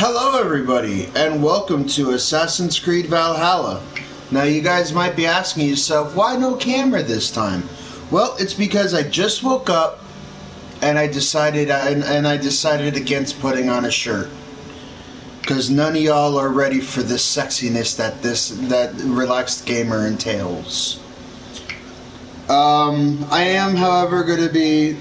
Hello everybody, and welcome to Assassin's Creed Valhalla. Now you guys might be asking yourself, why no camera this time? Well, it's because I just woke up and I decided against putting on a shirt. Because none of y'all are ready for this sexiness that relaxed gamer entails. I am, however, going to be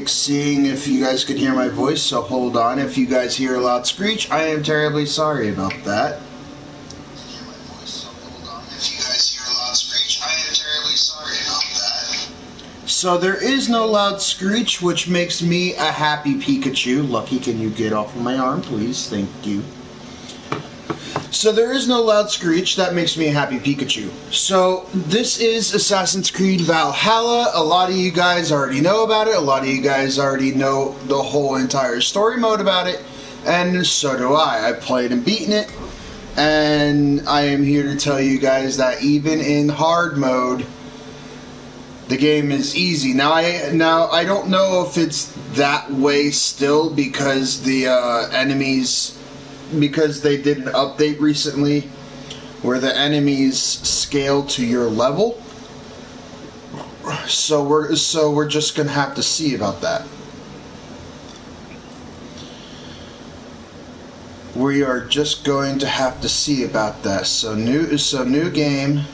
seeing if you guys can hear my voice, so hold on. If you guys hear a loud screech, I am terribly sorry about that. So there is no loud screech, which makes me a happy Pikachu. Lucky, can you get off of my arm, please? Thank you. So there is no loud screech, that makes me a happy Pikachu. So this is Assassin's Creed Valhalla. A lot of you guys already know about it. A lot of you guys already know the whole entire story mode about it. And so do I. I've played and beaten it. And I am here to tell you guys that even in hard mode, the game is easy. Now I don't know if it's that way still because the enemies... because they did an update recently where the enemies scale to your level. So we're just gonna have to see about that. We are just going to have to see about that. So new game.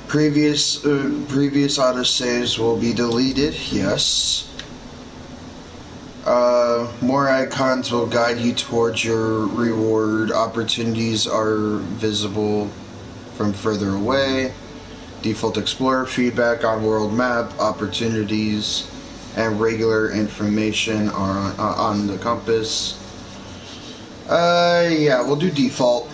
Previous autosaves will be deleted. Yes. More icons will guide you towards your reward. Opportunities are visible from further away. Default Explorer feedback on world map. Opportunities and regular information are on the compass. Yeah, we'll do default.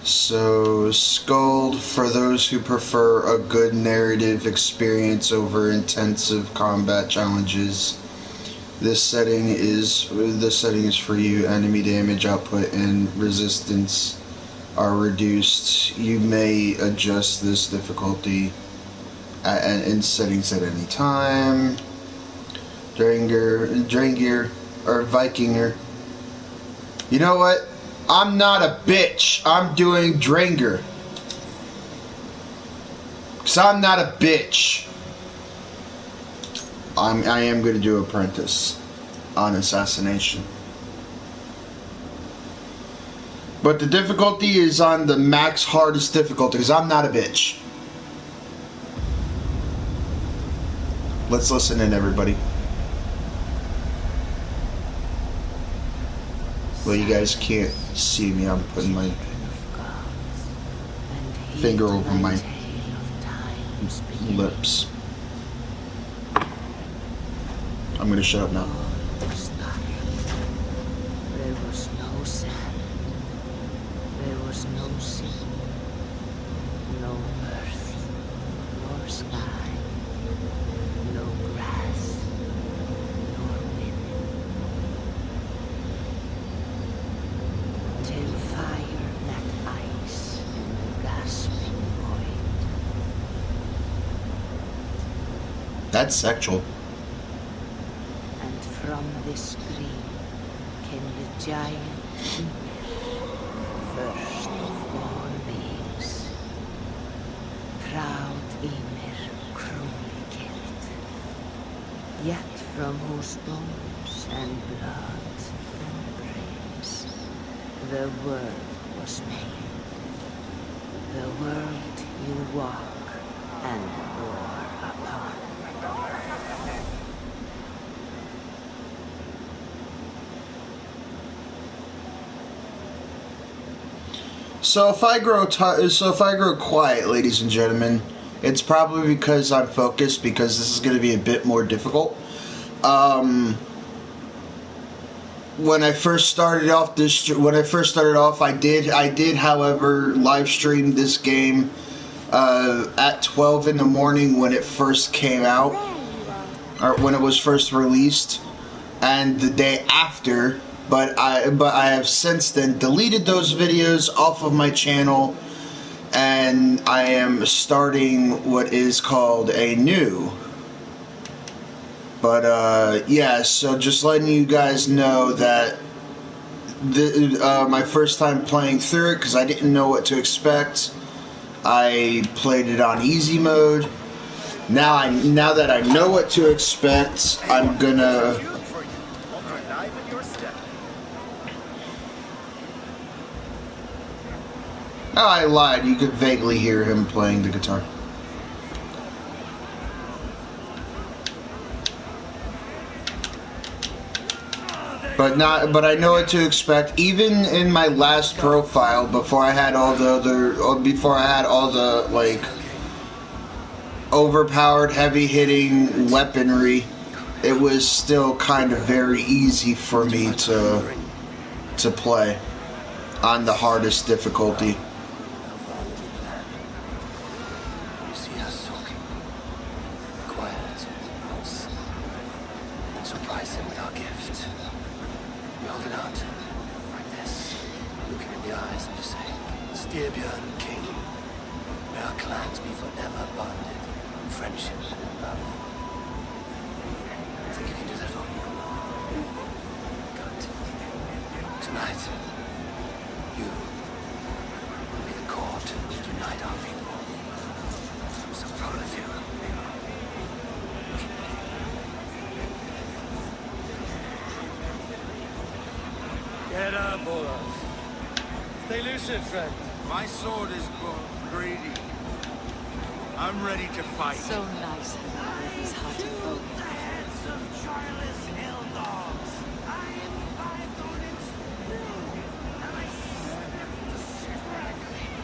So, Scold, for those who prefer a good narrative experience over intensive combat challenges, this setting is for you. Enemy damage output and resistance are reduced. You may adjust this difficulty in settings at any time. Drangir, or Vikinger. You know what? I'm not a bitch. I'm doing Dranger. Because I'm not a bitch. I am going to do Apprentice on Assassination. But the difficulty is on the max hardest difficulty because I'm not a bitch. Let's listen in, everybody. Well, you guys can't see me. I'm putting my finger over my lips. I'm gonna shut up now. There was no sand. There was no sea. No earth. Nor sky. No grass. Nor wind. Till fire met ice in the gasping void. That's sexual. And from this green came the giant Ymir, first of all beings. Proud Ymir, cruelly killed, yet from whose bones and blood and brains the world was made. The world you walk and war upon. So if I grow quiet, ladies and gentlemen, it's probably because I'm focused. Because this is going to be a bit more difficult. When I first started off, I did, however, live stream this game at 12 in the morning when it first came out, or when it was first released, and the day after. But I have since then deleted those videos off of my channel, and I am starting what is called a new But yeah, so just letting you guys know that my first time playing through it, because I didn't know what to expect. I played it on easy mode. Now that I know what to expect, I'm gonna. Oh, I lied. You could vaguely hear him playing the guitar. But I know what to expect. Even in my last profile, before I had all the like overpowered, heavy-hitting weaponry, it was still kind of very easy for me to play on the hardest difficulty. Get up, Olaf. Stay lucid, friend. My sword is greedy. I'm ready to fight. So nice having these hearty folk. Heads of Charlie's hill dogs. I am 5 opponents through, and I sniff the straggling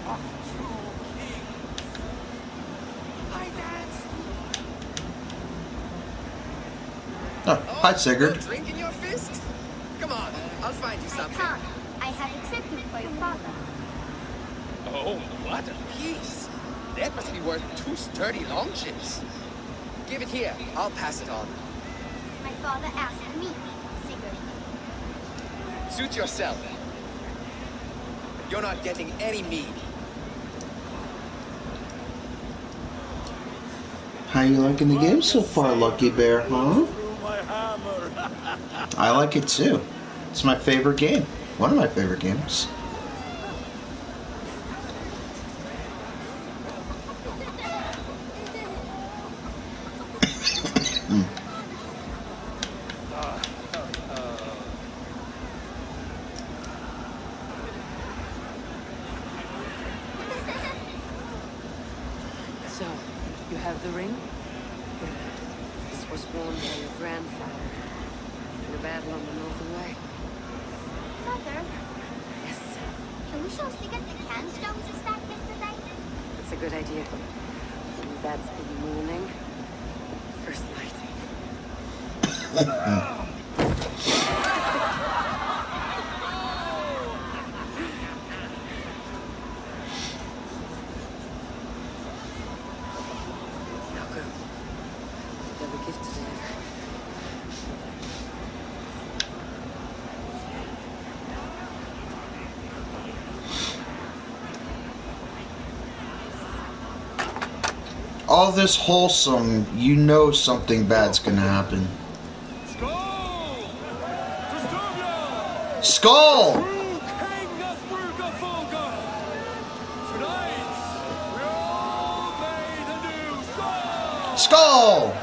of true kings. I dance. Oh, hi, Sigurd. No drink in your fist? Come on, I'll find you something. I can't. I have accepted for your father. Oh, what a piece! That must be worth 2 sturdy long chips. Give it here. I'll pass it on. My father asked me, Sigurd. Suit yourself. You're not getting any mead. How you liking the game so far, Lucky Bear, huh? I like it too. It's my favorite game. One of my favorite games. So, you have the ring? Good. This was worn by your grandfather in the battle on the Northern Way. Mother, Yes, can we show Sigurd the canstones you stacked yesterday? that's a good idea. Maybe that's the morning. First night. Now go. You have a gift to deliver. All this wholesome, you know something bad's gonna happen. Skull! Skull!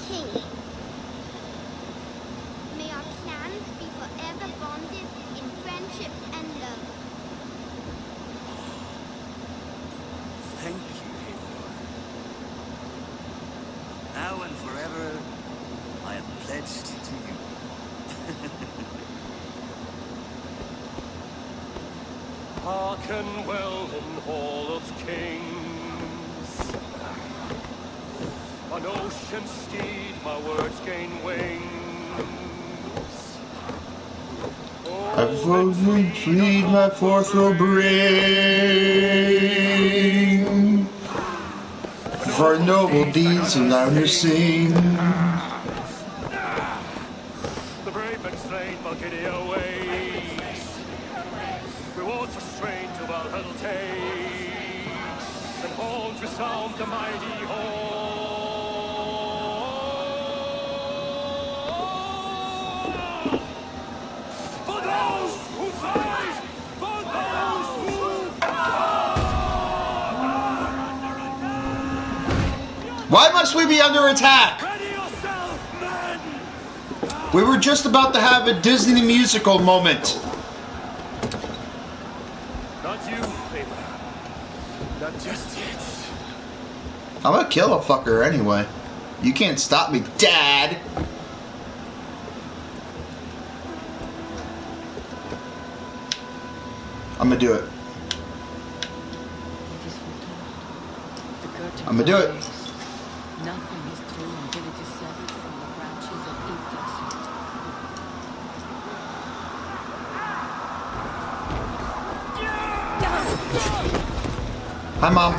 King, may our clans be forever bonded in friendship and love. Thank you, Eivor. Now and forever, I am pledged to you. Hearken well in hall of kings. On ocean steed, my words gain wings. I've woven freed my forth will bring. For noble deeds and honor sing. The brave and slain Valkyria waits. Rewards are strange to Valhalla takes, and horns resound the mighty hall. For those who fight! For those who Why must we be under attack? ready yourself, men! We were just about to have a Disney musical moment. Not you, Abraham. Not just yet. I'm gonna kill a fucker anyway. You can't stop me, Dad. I'm gonna do it. I'm gonna do it. Nothing is true until it is severed from the branches of Yggdrasil. Hi, Mom.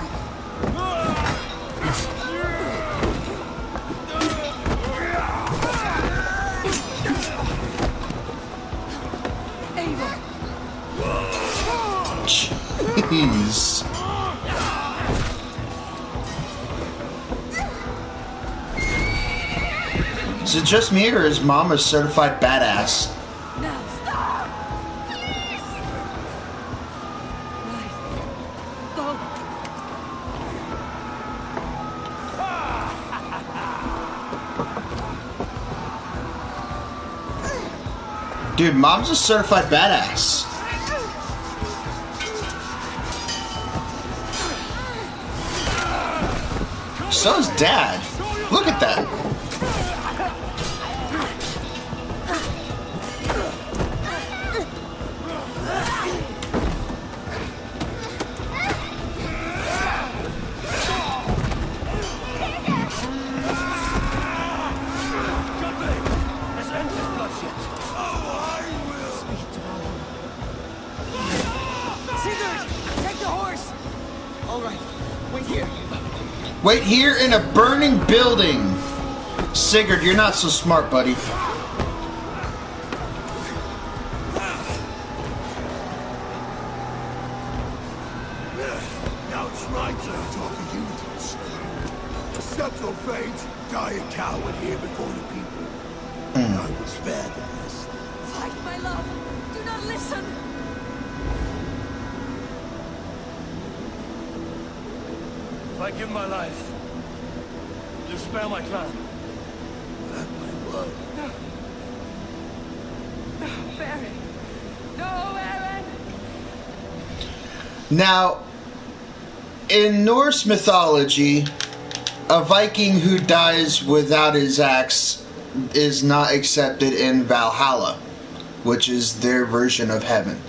Jeez. Is it just me or is Mom a certified badass? Now stop! Please! Right. Go! Dude, Mom's a certified badass. So is Dad. Look at that. There's endless bloodshed. Sigurd! Take the horse! Alright, wait here. Wait here in a burning building. Sigurd, you're not so smart, buddy. Now it's my turn to offer you this. Accept your fate. Die a coward here before the people. I was badass. Fight, my love! Do not listen! If I give my life, you spare my clan. That my word. Baron! No, Aaron! Now, in Norse mythology, a Viking who dies without his axe is not accepted in Valhalla, which is their version of heaven.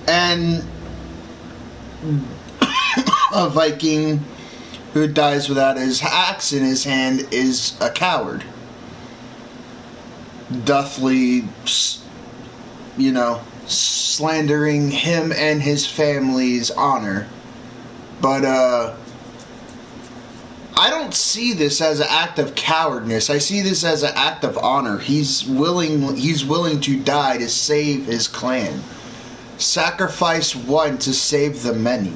And a Viking who dies without his axe in his hand is a coward. Dothly, slandering him and his family's honor. But, I don't see this as an act of cowardness. I see this as an act of honor. He's willing to die to save his clan. Sacrifice one to save the many.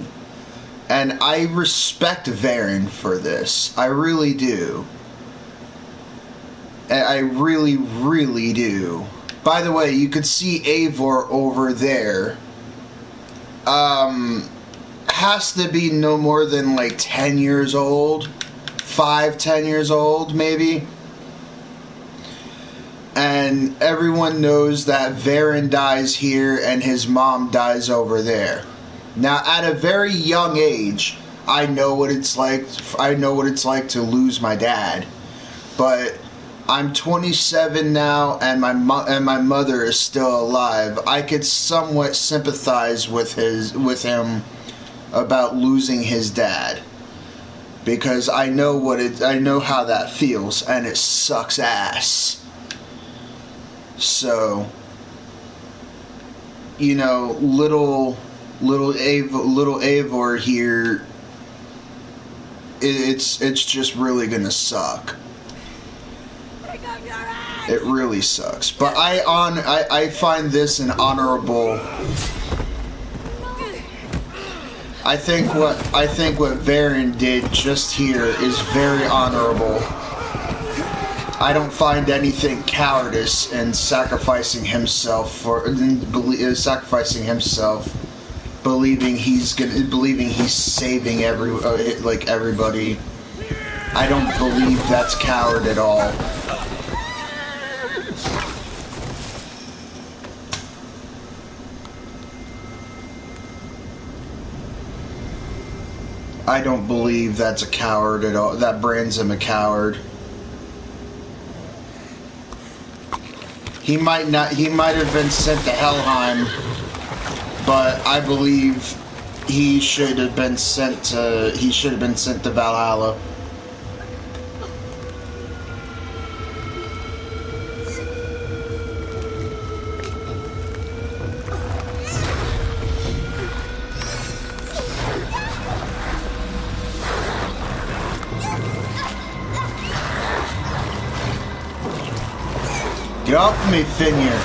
And I respect Varen for this. I really do. I really, really do. By the way, you could see Eivor over there. Has to be no more than like 10 years old. 5-10 years old, maybe. And everyone knows that Varen dies here and his mom dies over there. Now, at a very young age, I know what it's like. I know what it's like to lose my dad. But I'm 27 now, and my mother is still alive. I could somewhat sympathize with him about losing his dad, because I know how that feels, and it sucks ass. So, little Eivor here, it's just really gonna suck. Pick up your axe! It really sucks. But I find this an honorable. I think what Varen did just here is very honorable. I don't find anything cowardice in sacrificing himself believing he's saving everybody. I don't believe that's coward at all. I don't believe that's a coward at all. That brands him a coward. He might have been sent to Helheim, but I believe he should have been sent to Valhalla. Get off me, Finir.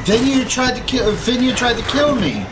Finir tried to kill me.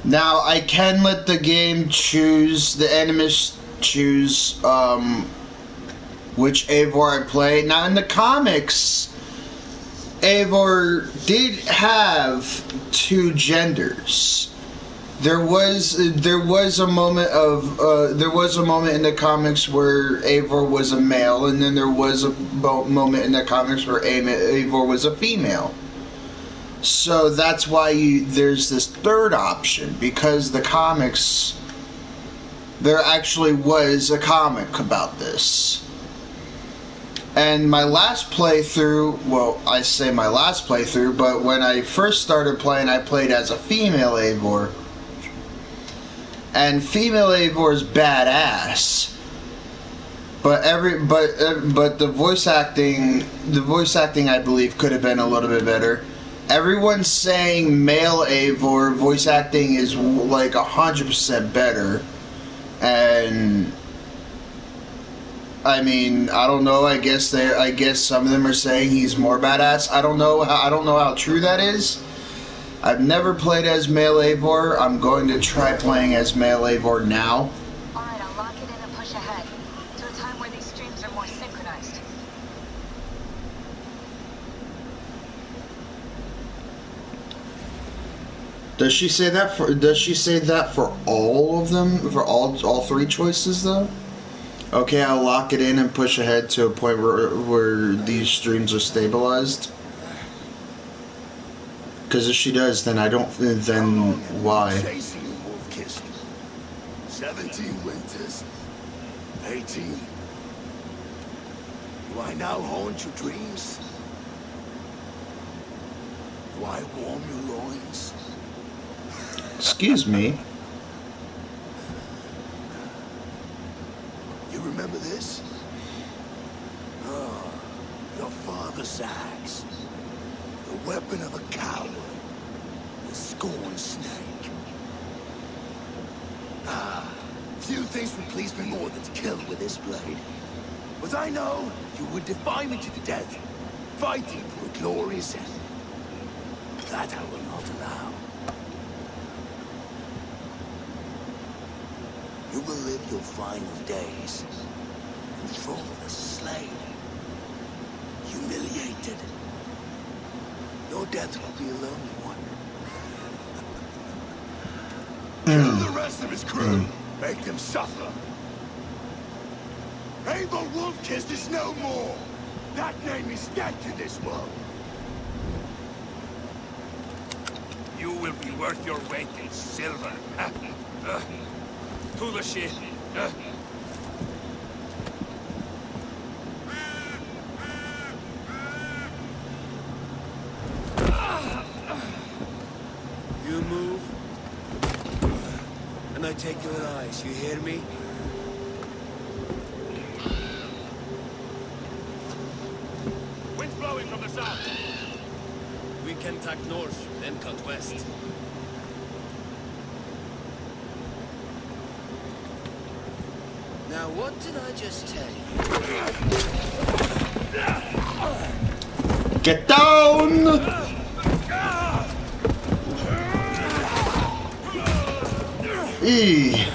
Now, I can let the game choose, the Animus choose, which Eivor I play. Now, in the comics, Eivor did have two genders. There was a moment in the comics where Eivor was a male, and then there was a moment in the comics where Eivor was a female. So that's why there's this third option, because the comics, there actually was a comic about this. And my last playthrough, well, I say my last playthrough, but when I first started playing, I played as a female Eivor. And female Eivor is badass. But the voice acting I believe could have been a little bit better. Everyone's saying male Eivor voice acting is like 100% better, and I mean, I don't know. I guess some of them are saying he's more badass. I don't know how true that is. I've never played as male Eivor. I'm going to try playing as male Eivor now. Alright, I'll lock it in and push ahead to a time where these streams are more synchronized. Does she say that for all of them? For all three choices though? Okay, I'll lock it in and push ahead to a point where these streams are stabilized. Because if she does, then then why? 17 winters, 18. Do I now haunt your dreams? Do I warm your loins? Excuse me. You remember this? Oh, your father's axe. The weapon of a coward. The scorned snake. Few things would please me more than to kill with this blade. But I know you would defy me to the death, fighting for a glorious end. That I will not allow. You will live your final days in front of the slain, humiliated. death will be a lonely one. Kill the rest of his crew. Make them suffer. Abel Wolfkist is no more. That name is dead to this world. You will be worth your weight in silver. To the ship. You move, and I take your eyes. You hear me? Wind's blowing from the south. We can tack north, then cut west. Now, what did I just tell you? Get down! Eee.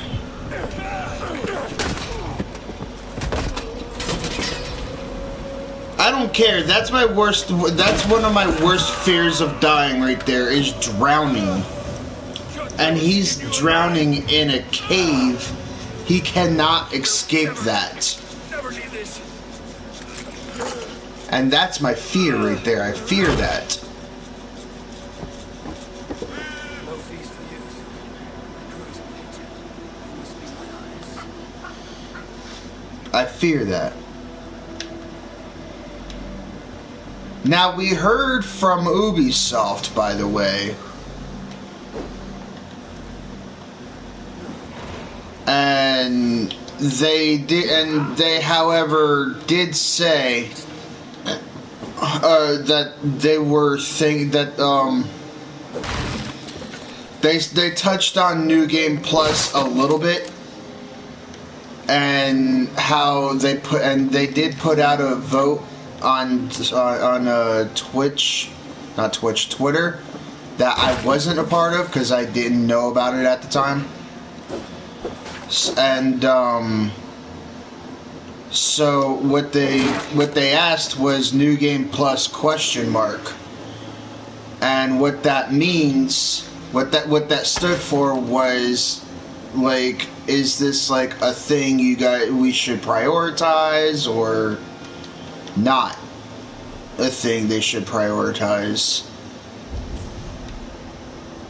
I don't care. That's my worst. That's one of my worst fears of dying right there, is drowning. And he's drowning in a cave. He cannot escape that. Never need this. And that's my fear right there. I fear that. No feast for you. Cruise nature. You must be my eyes. I fear that. Now, we heard from Ubisoft, by the way. And they, however, did say that they were they touched on New Game Plus a little bit, and how they did put out a vote on Twitter that I wasn't a part of because I didn't know about it at the time. And so what they asked was New Game Plus ? And what that means, what that stood for was, like, is this like a thing we should prioritize, or not a thing they should prioritize?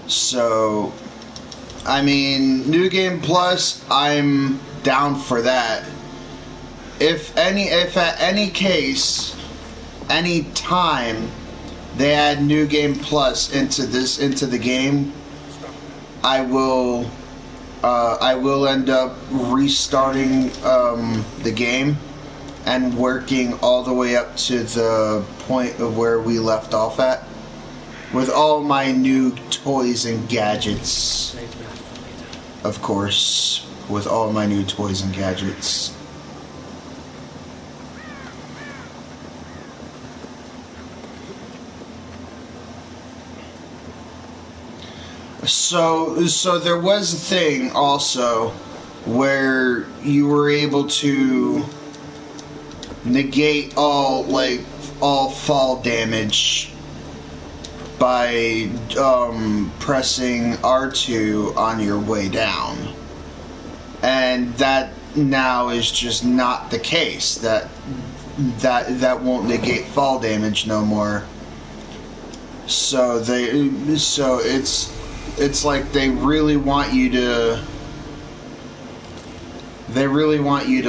So, I mean, New Game Plus, I'm down for that. If at any case, any time they add New Game Plus into the game, I will end up restarting the game and working all the way up to the point of where we left off at, with all my new toys and gadgets. Of course, with all my new toys and gadgets. So there was a thing also where you were able to negate all fall damage by pressing R2 on your way down. And that now is just not the case. That won't negate fall damage no more. So it's like they really want you to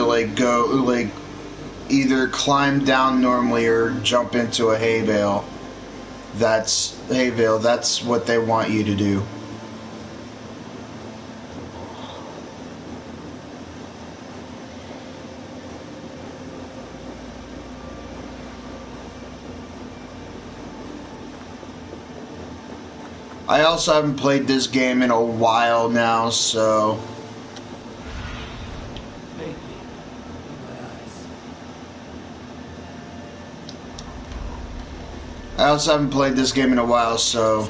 like go, like, either climb down normally or jump into a hay bale. That's what they want you to do. I also haven't played this game in a while now, so Make me in my eyes. I also haven't played this game in a while, so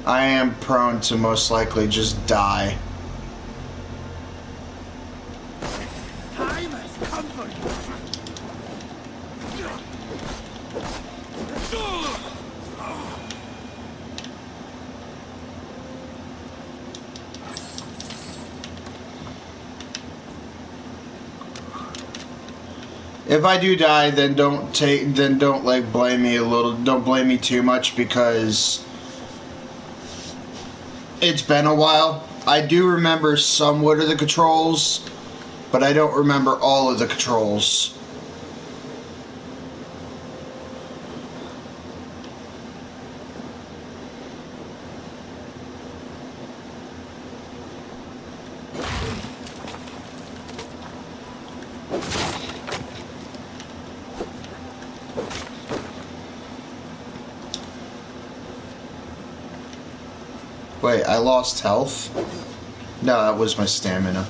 I am prone to most likely just die. Time has come for you. If I do die, then don't like blame me a little. Don't blame me too much because it's been a while. I do remember somewhat of the controls, but I don't remember all of the controls. Wait, I lost health? No, that was my stamina.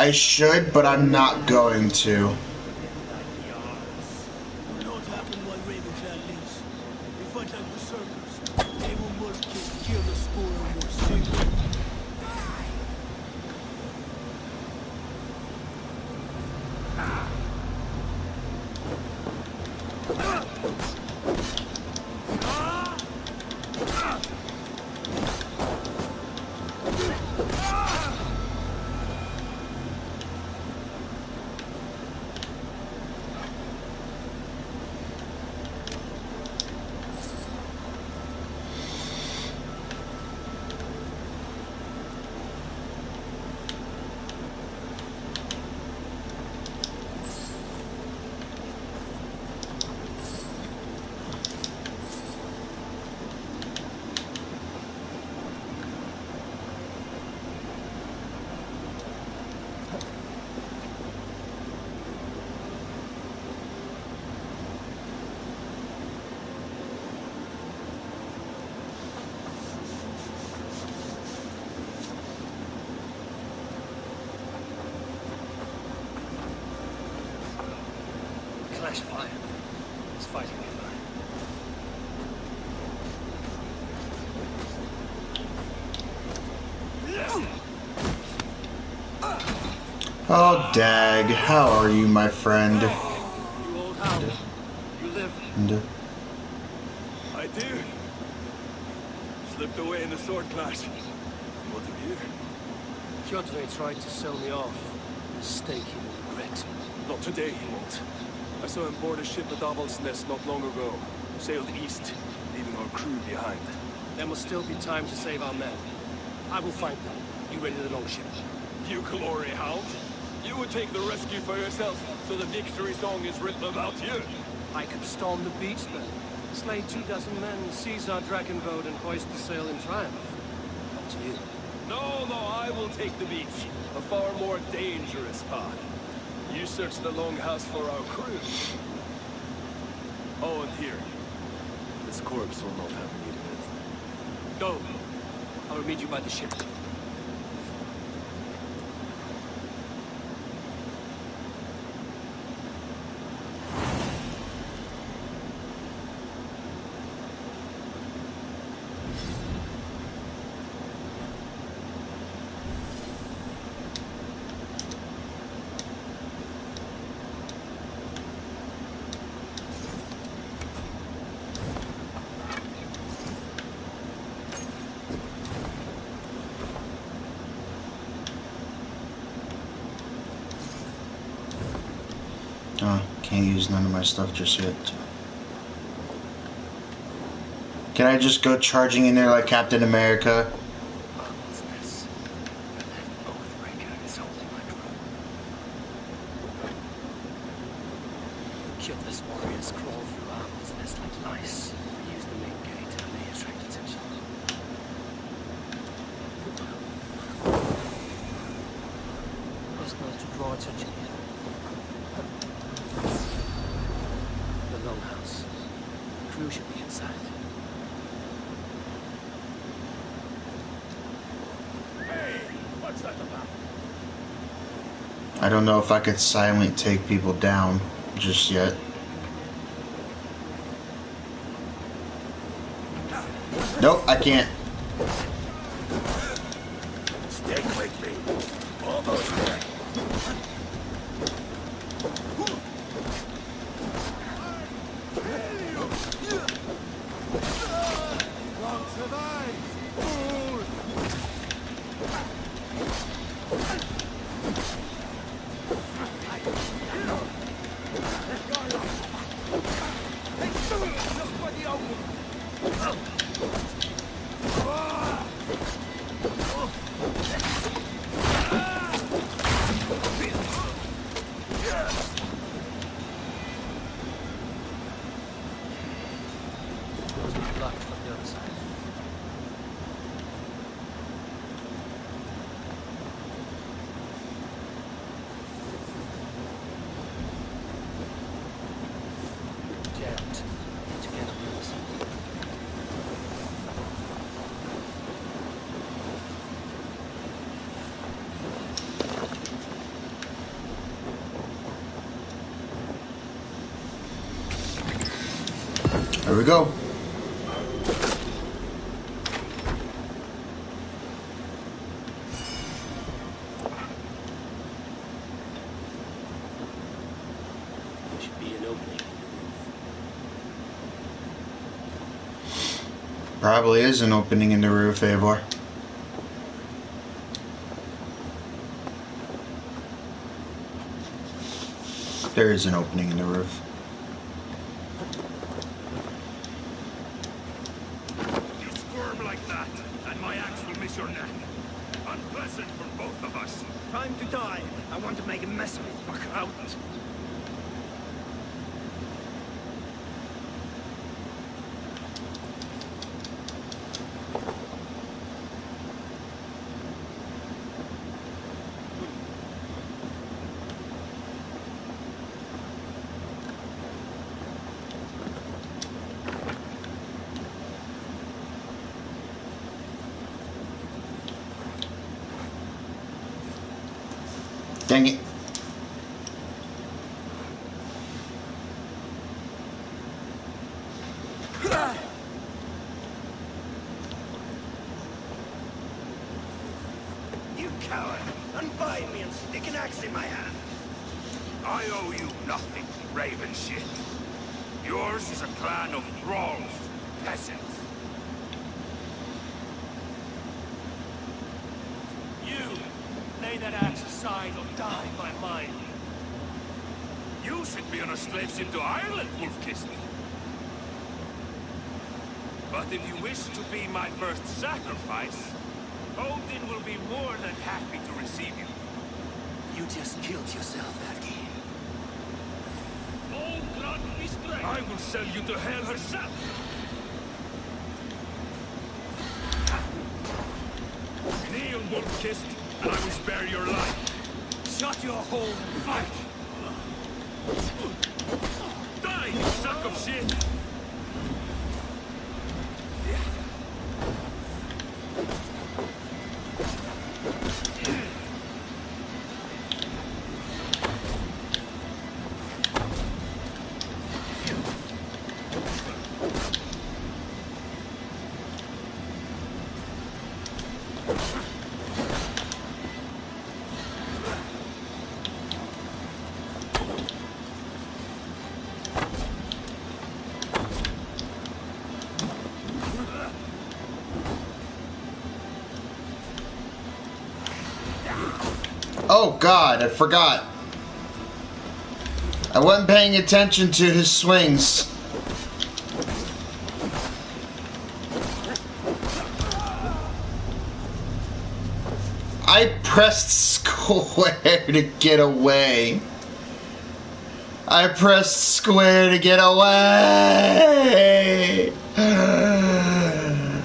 I should, but I'm not going to. Flash fire. It's fighting nearby. Oh, Dag, how are you, my friend? You old hound. You live. And, I do. Slipped away in the sword clash. What of you? Piotr tried to sell me off. Mistake he will regret. Not today, he won't. I saw him board a ship at Aval's Nest not long ago. Sailed east, leaving our crew behind. There must still be time to save our men. I will find them. You ready the longship? You glory hound? You would take the rescue for yourself, so the victory song is written about you. I could storm the beach then. Slay 24 men, seize our dragon boat, and hoist the sail in triumph. Up to you. No, I will take the beach. A far more dangerous path. You search the longhouse for our crew. Oh, and here. This corpse will not have need of it. Go. I will meet you by the ship. oh, can't use none of my stuff just yet. Can I just go charging in there like Captain America? What's this? That Oathbreaker is holding my crew. Killess warriors crawl through Owl's Nest like lice. They use the main gate and they attract attention. Best not to draw attention here. The longhouse. The crew should be inside. Hey, what's that about? I don't know if I could silently take people down just yet. Nope, I can't. Stick with me. Almost there. Won't survive. Fool. Locked from the other side. Jammed. Need to get on the other side. There we go. Should be an opening. Probably is an opening in the roof, Eivor. There is an opening in the roof. You squirm like that, and my axe will miss your neck. Unpleasant for both of us. Time to die. I want to make a mess of it. Fuck out. Dang it. You coward! Unbind me and stick an axe in my hand. I owe you nothing, raven shit. Yours is a clan of thralls, peasants. You, lay that axe aside or die by mine. You should be on a slave ship to Ireland, Wolf-Kissed. But if you wish to be my first sacrifice, Odin will be more than happy to receive you. You just killed yourself, Adki. I will sell you to hell herself! Kneel, Wolf-Kissed, and I will spare your life. Shut your hole and fight! Die, you suck of shit! Oh God, I forgot. I wasn't paying attention to his swings. I pressed square to get away. I pressed square to get away.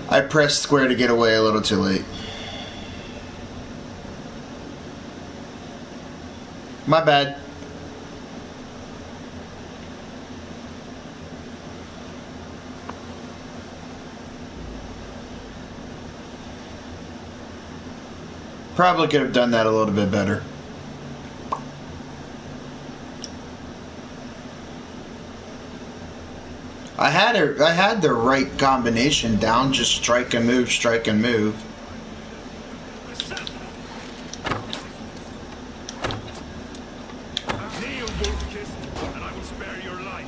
I pressed square to get away a little too late. My bad. Probably could have done that a little bit better. I had the right combination down, just strike and move, strike and move. Kneel, Wolf-Kissed, and I will spare your life.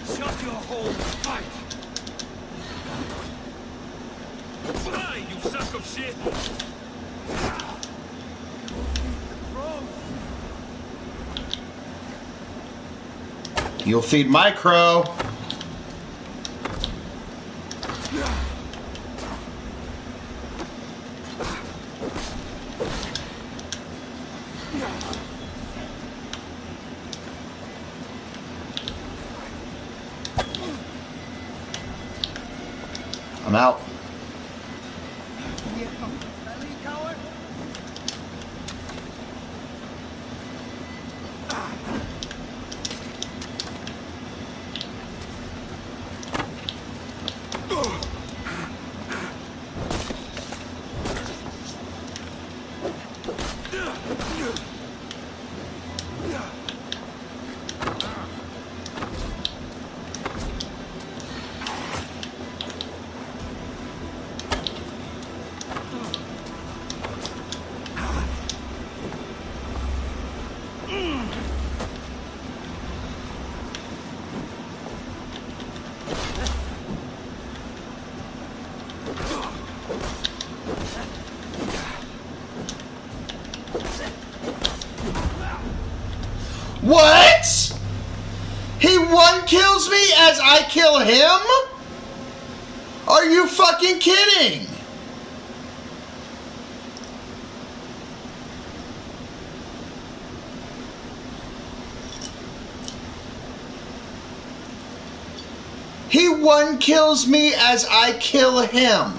Shut your hole and fight! Die, you sack of shit! You'll feed my crow. I'm out. What? He one kills me as I kill him? Are you fucking kidding? He one kills me as I kill him.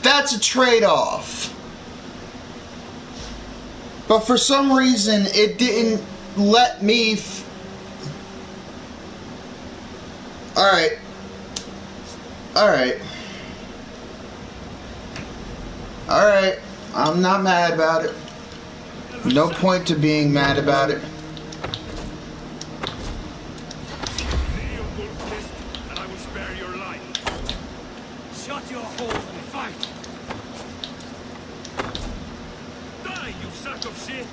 That's a trade-off. But for some reason, it didn't let me... Alright. Alright. Alright. I'm not mad about it. No point to being mad about it. Kneel, Wolf-Kissed, and I will spare your life. Shut your hole and fight! Die, you sack of shit!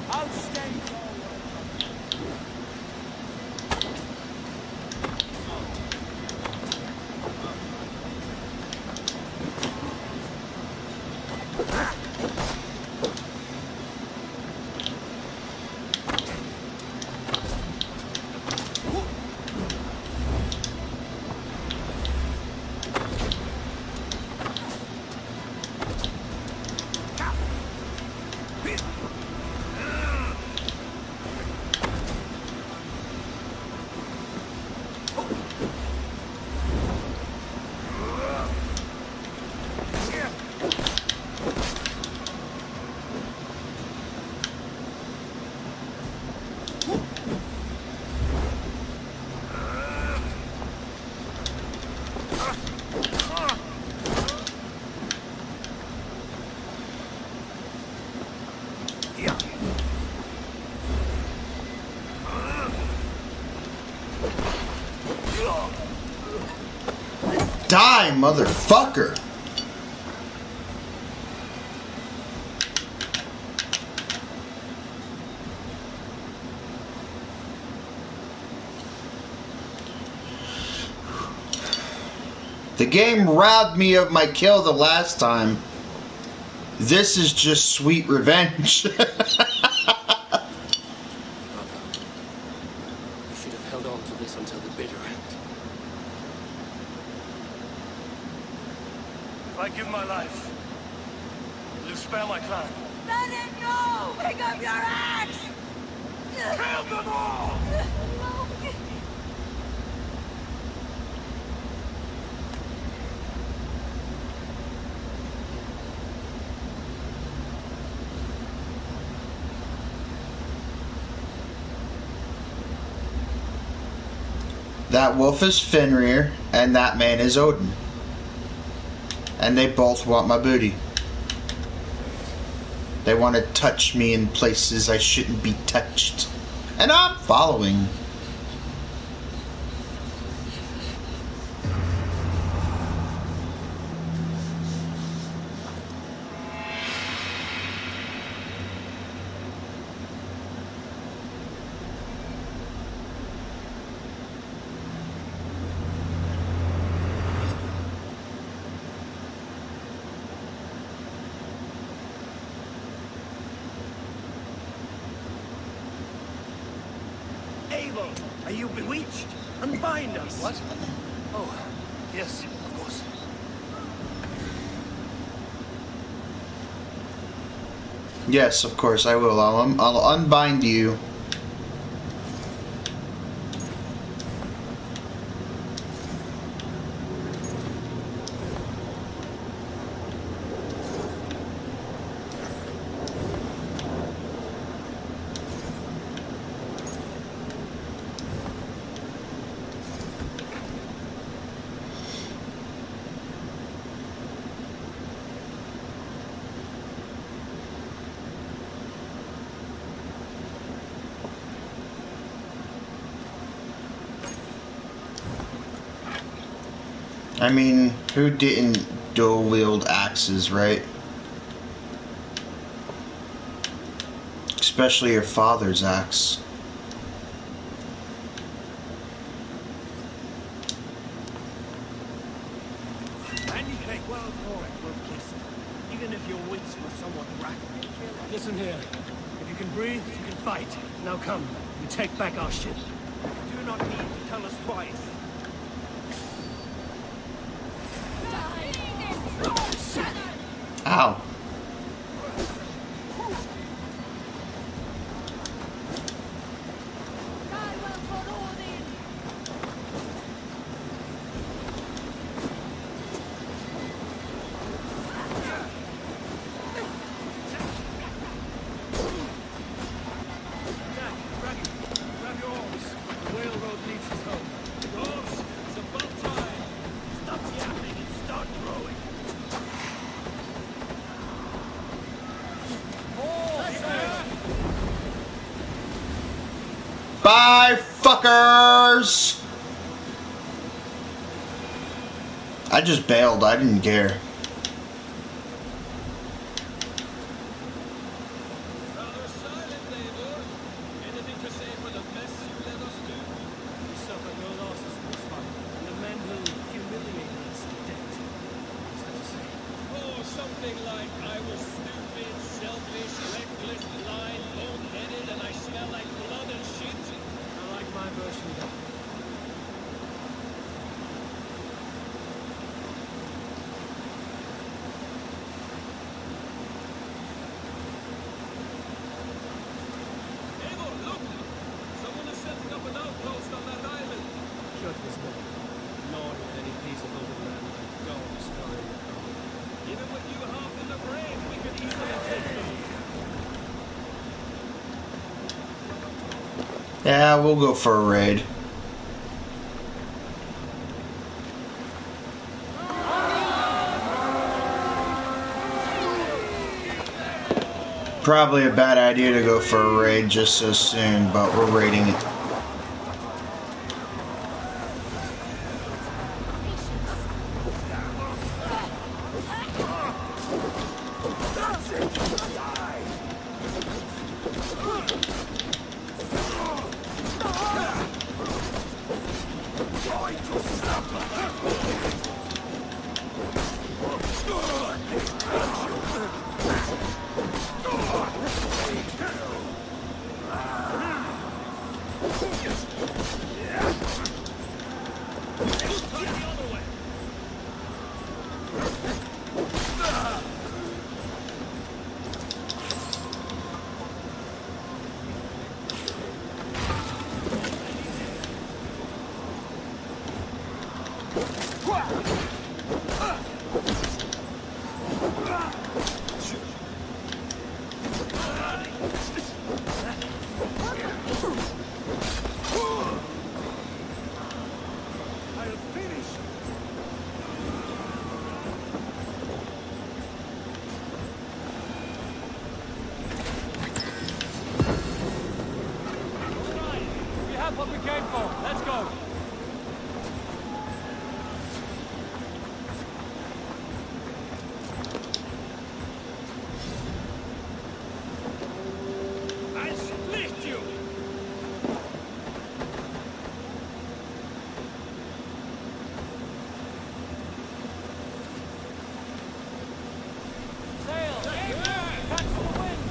I'll stay forward. Die, motherfucker! The game robbed me of my kill the last time. This is just sweet revenge. You should have held on to this until the bitter end. If I give my life, will you spare my clan? Let it go! Pick up your axe! Kill them all! That wolf is Fenrir, and that man is Odin. And they both want my booty. They want to touch me in places I shouldn't be touched. And I'm following. Are you bewitched? Unbind us! What? Oh, yes, of course. Yes, of course I will. I'll unbind you. I mean, who didn't dual wield axes, right? Especially your father's axe. And you take well for it, Wolf-Kissed. Even if your wits were somewhat racked. Listen here. If you can breathe, you can fight. Now come, we take back our ship. You do not need to tell us twice. Ow. Grab your oars. The railroad leads us home. Dogs, it's about time. Stop yapping and start rowing. Bye, fuckers! I just bailed. I didn't care. Rather silent, Eivor. Anything to say for the mess you let us do? We suffered no losses in this fight, and the men who humiliated us are dead. What's that to say? Oh, something like, I was stupid, selfish, reckless, blind, bone-headed, and I smell like blood and shit. I like my version better. Eivor, look! Someone is setting up an outpost on that island. Shut this door. Nor with any piece of overland like dogs flying around. Even with you half in the brain, we could easily take them. Yeah, we'll go for a raid. Probably a bad idea to go for a raid just so soon, but we're raiding it. Alright, we have what we came for. Let's go. I split you! Sail! Catch the wind!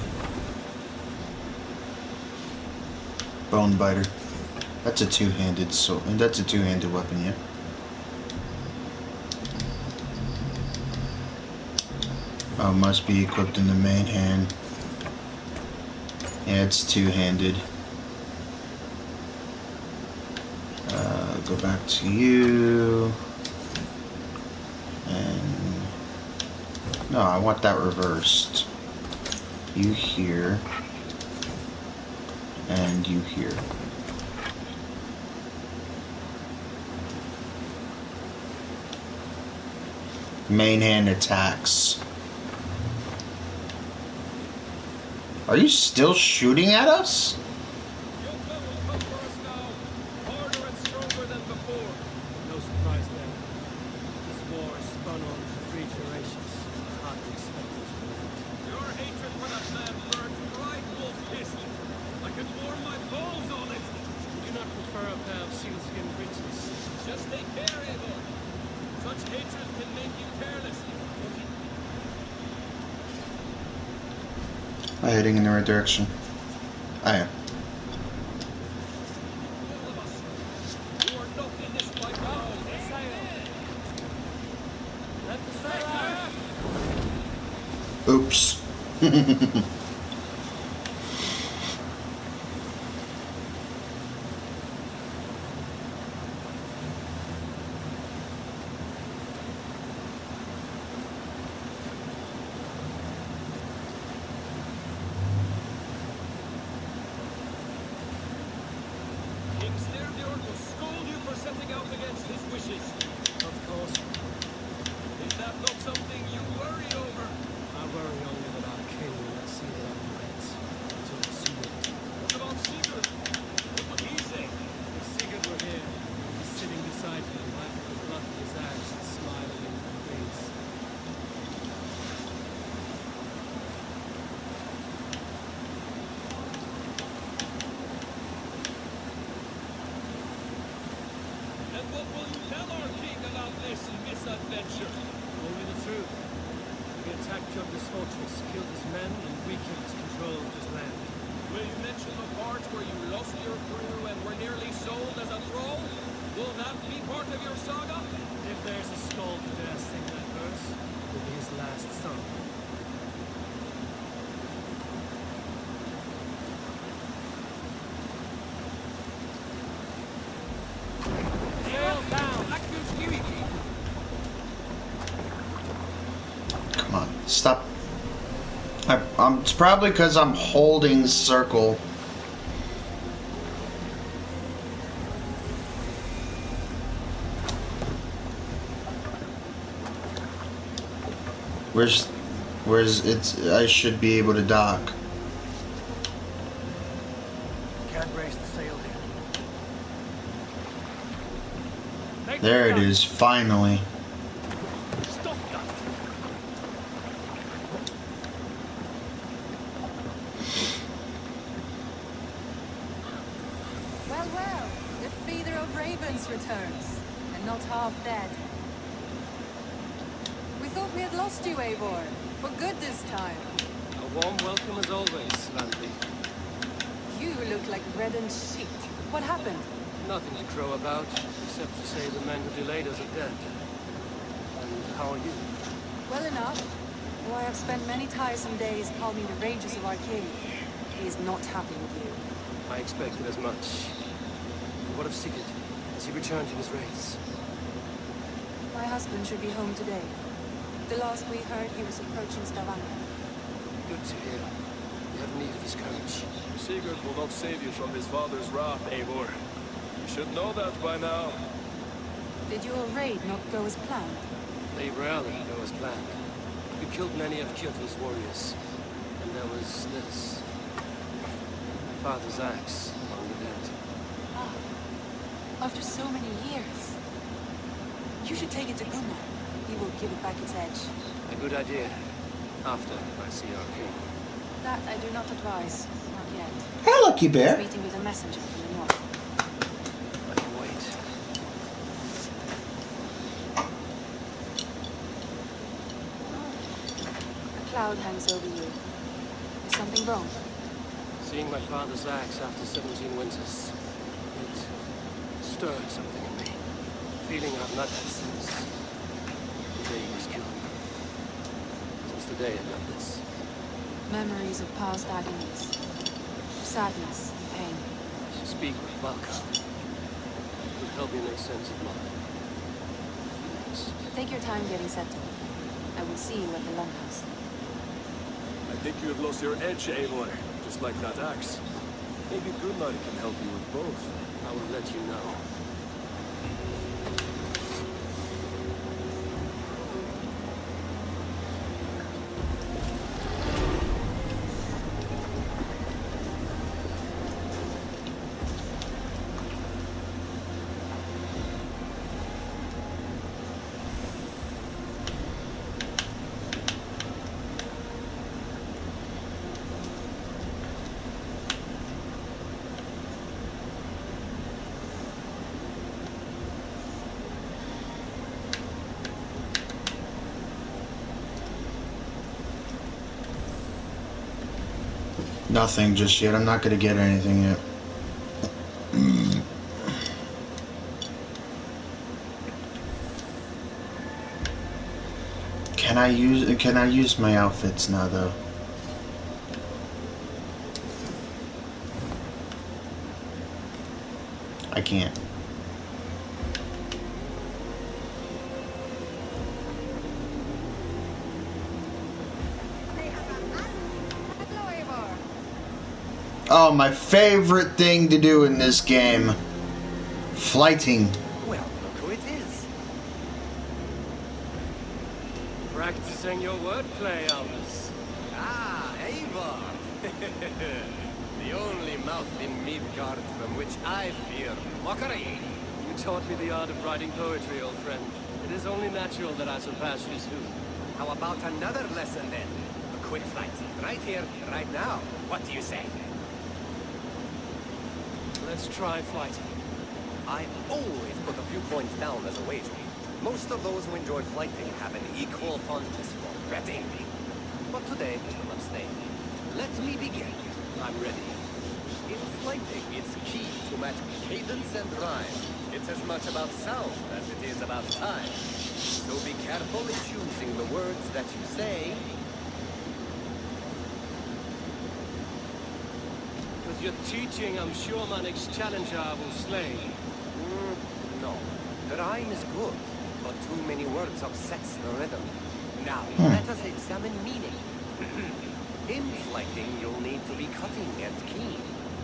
Bone biter. That's a two-handed sword. And that's a two-handed weapon, yeah. Oh, must be equipped in the main hand. Yeah, it's two-handed. Go back to you. And no, I want that reversed. You here. And you here. Main hand attacks. Are you still shooting at us? Your blood will come for us now, harder and stronger than before. No surprise there. This war is spun on for 3 generations. Hardly expected to win. Your hatred for that man burns bright wolf-pissed. I could warm my balls on it. Would you not prefer a pair of sealskin breeches? Just take care, Eivor. Such hatred can make you careless. Am I heading in the right direction? I am. All of us. You are not in this fight alone. Sail. Let the sail out. Oops. King Styrbjorn will scold you for setting out against his wishes. Of course. Is that not something you worry over? I worry only that our king will not see that I'm right. So Sigurd. What about Sigurd? What would he say? If Sigurd were here, he's sitting beside me, wiping the blood from his axe and smiling into my face. And what will you tell our king about this misadventure? Only the truth. We attacked Jogda's fortress, killed his men, and weakened his control of his land. Will you mention the part where you lost your crew and were nearly sold as a thrall? Will that be part of your saga? If there's a skull to dare sing that verse, it will be his last song. Sail down! Come on, stop. It's probably because I'm holding circle. Where's it's? I should be able to dock. Can't raise the sail here. There it is, finally. Stop that! Well, well, the feeder of ravens returns, and not half dead. We thought we had lost you, Eivor. For good this time. A warm welcome as always, Landry. You look like reddened sheet. What happened? Nothing to crow about, except to say the men who delayed us are dead. And how are you? Well enough. Though I have spent many tiresome days calming the rages of our king. He is not happy with you. I expected as much. What of Sigurd? Has he returned from his raids? My husband should be home today. The last we heard, he was approaching Stavanger. Good to hear. We have need of his courage. Sigurd will not save you from his father's wrath, Eivor. You should know that by now. Did your raid not go as planned? They rarely go as planned. We killed many of Kyoto's warriors. And there was this. My father's axe among the dead. Ah, after so many years. You should take it to Gunnar. He will give it back its edge. A good idea. After I see our king. That I do not advise. Not yet. Hey, Lucky Bear. He's meeting with a messenger from the north. I can wait. A cloud hangs over you. Is something wrong? Seeing my father's axe after 17 winters, it stirred something in me. Feeling I've not had since the day he was killed. Since the day I've done this. Memories of past agonies. Sadness and pain. I should speak with Valka. It would help me make sense of my feelings. Take your time getting settled. I will see you at the longhouse. I think you have lost your edge, Aloy. Just like that axe. Maybe Gunnar can help you with both. I will let you know. Nothing just yet. I'm not gonna get anything yet. Can I use my outfits now though? I can't. Oh, my favorite thing to do in this game. Flighting. Well, look who it is. Practicing your wordplay, Albus. Ah, Eivor. The only mouth in Midgard from which I fear mockery. You taught me the art of writing poetry, old friend. It is only natural that I surpass you soon. How about another lesson then? A quick flight. Right here, right now. What do you say? Let's try flighting. I always put a few points down as a wager. Most of those who enjoy flighting have an equal fondness for betting. But today, I'm staying. Let me begin. I'm ready. In flighting, it's key to match cadence and rhyme. It's as much about sound as it is about time. So be careful in choosing the words that you say. With your teaching, I'm sure my next challenger will slay. No. The rhyme is good, but too many words upsets the rhythm. Now, let us examine meaning. In flighting, you'll need to be cutting and keen.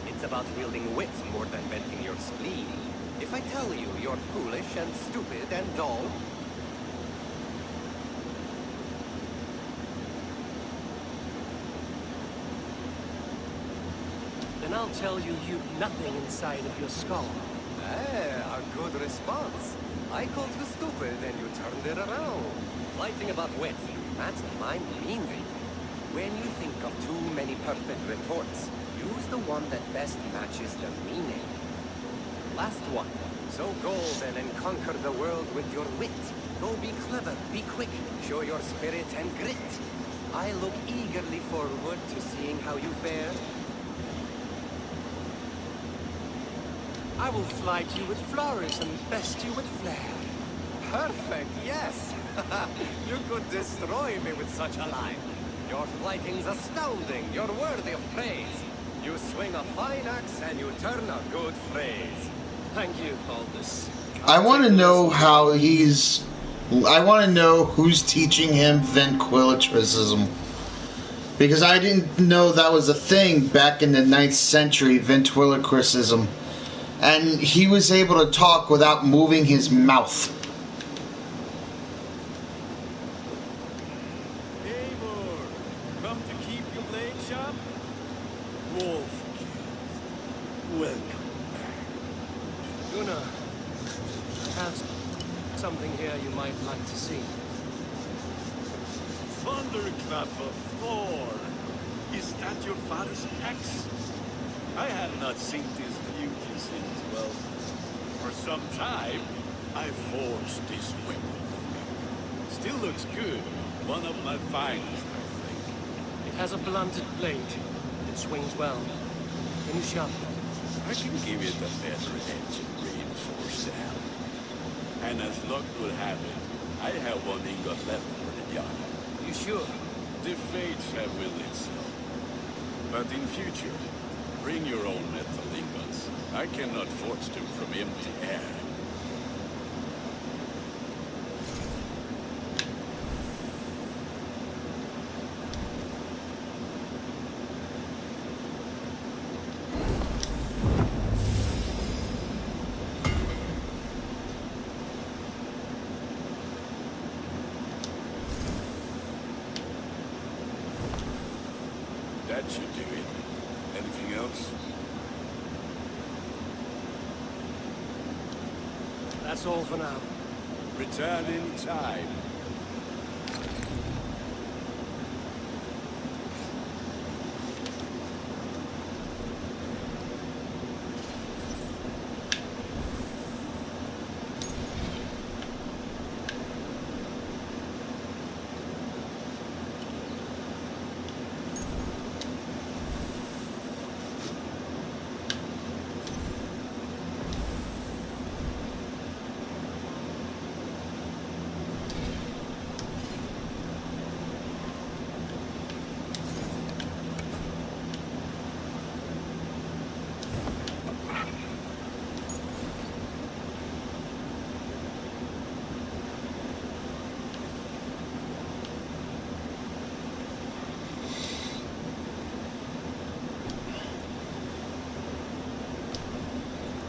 It's about wielding wit more than venting your spleen. If I tell you you're foolish and stupid and dull, then I'll tell you you've nothing inside of your skull. a good response. I called you stupid and you turned it around. Flighting about wit, that's my meaning. When you think of too many perfect retorts, use the one that best matches the meaning. Last one. So go then and conquer the world with your wit. Go be clever, be quick, show your spirit and grit. I look eagerly forward to seeing how you fare. I will flight you with flourish and best you with flair. Perfect, yes. You could destroy me with such a line. Your flighting's astounding. You're worthy of praise. You swing a fine axe and you turn a good phrase. Thank you, Aldous. I want to know how he's... I want to know who's teaching him ventriloquism. Because I didn't know that was a thing back in the 9th century, ventriloquism. And he was able to talk without moving his mouth. sharp? Wolf, welcome back. Gunnar, I have something here you might like to see. Thunderclap of Thor! Is that your father's axe? I have not seen this beauty since, well, for some time. I forged this weapon. Still looks good. One of my finest, I think. It has a blunted blade. It swings well. Can you sharpen it? I can give it a better edge and reinforce the helm. And as luck would have it, I have one ingot left for the job. You sure? The fates have willed it so. But in future, bring your own metal ingots. I cannot forge them from empty air. That should do it. Anything else? That's all for now. Return in time.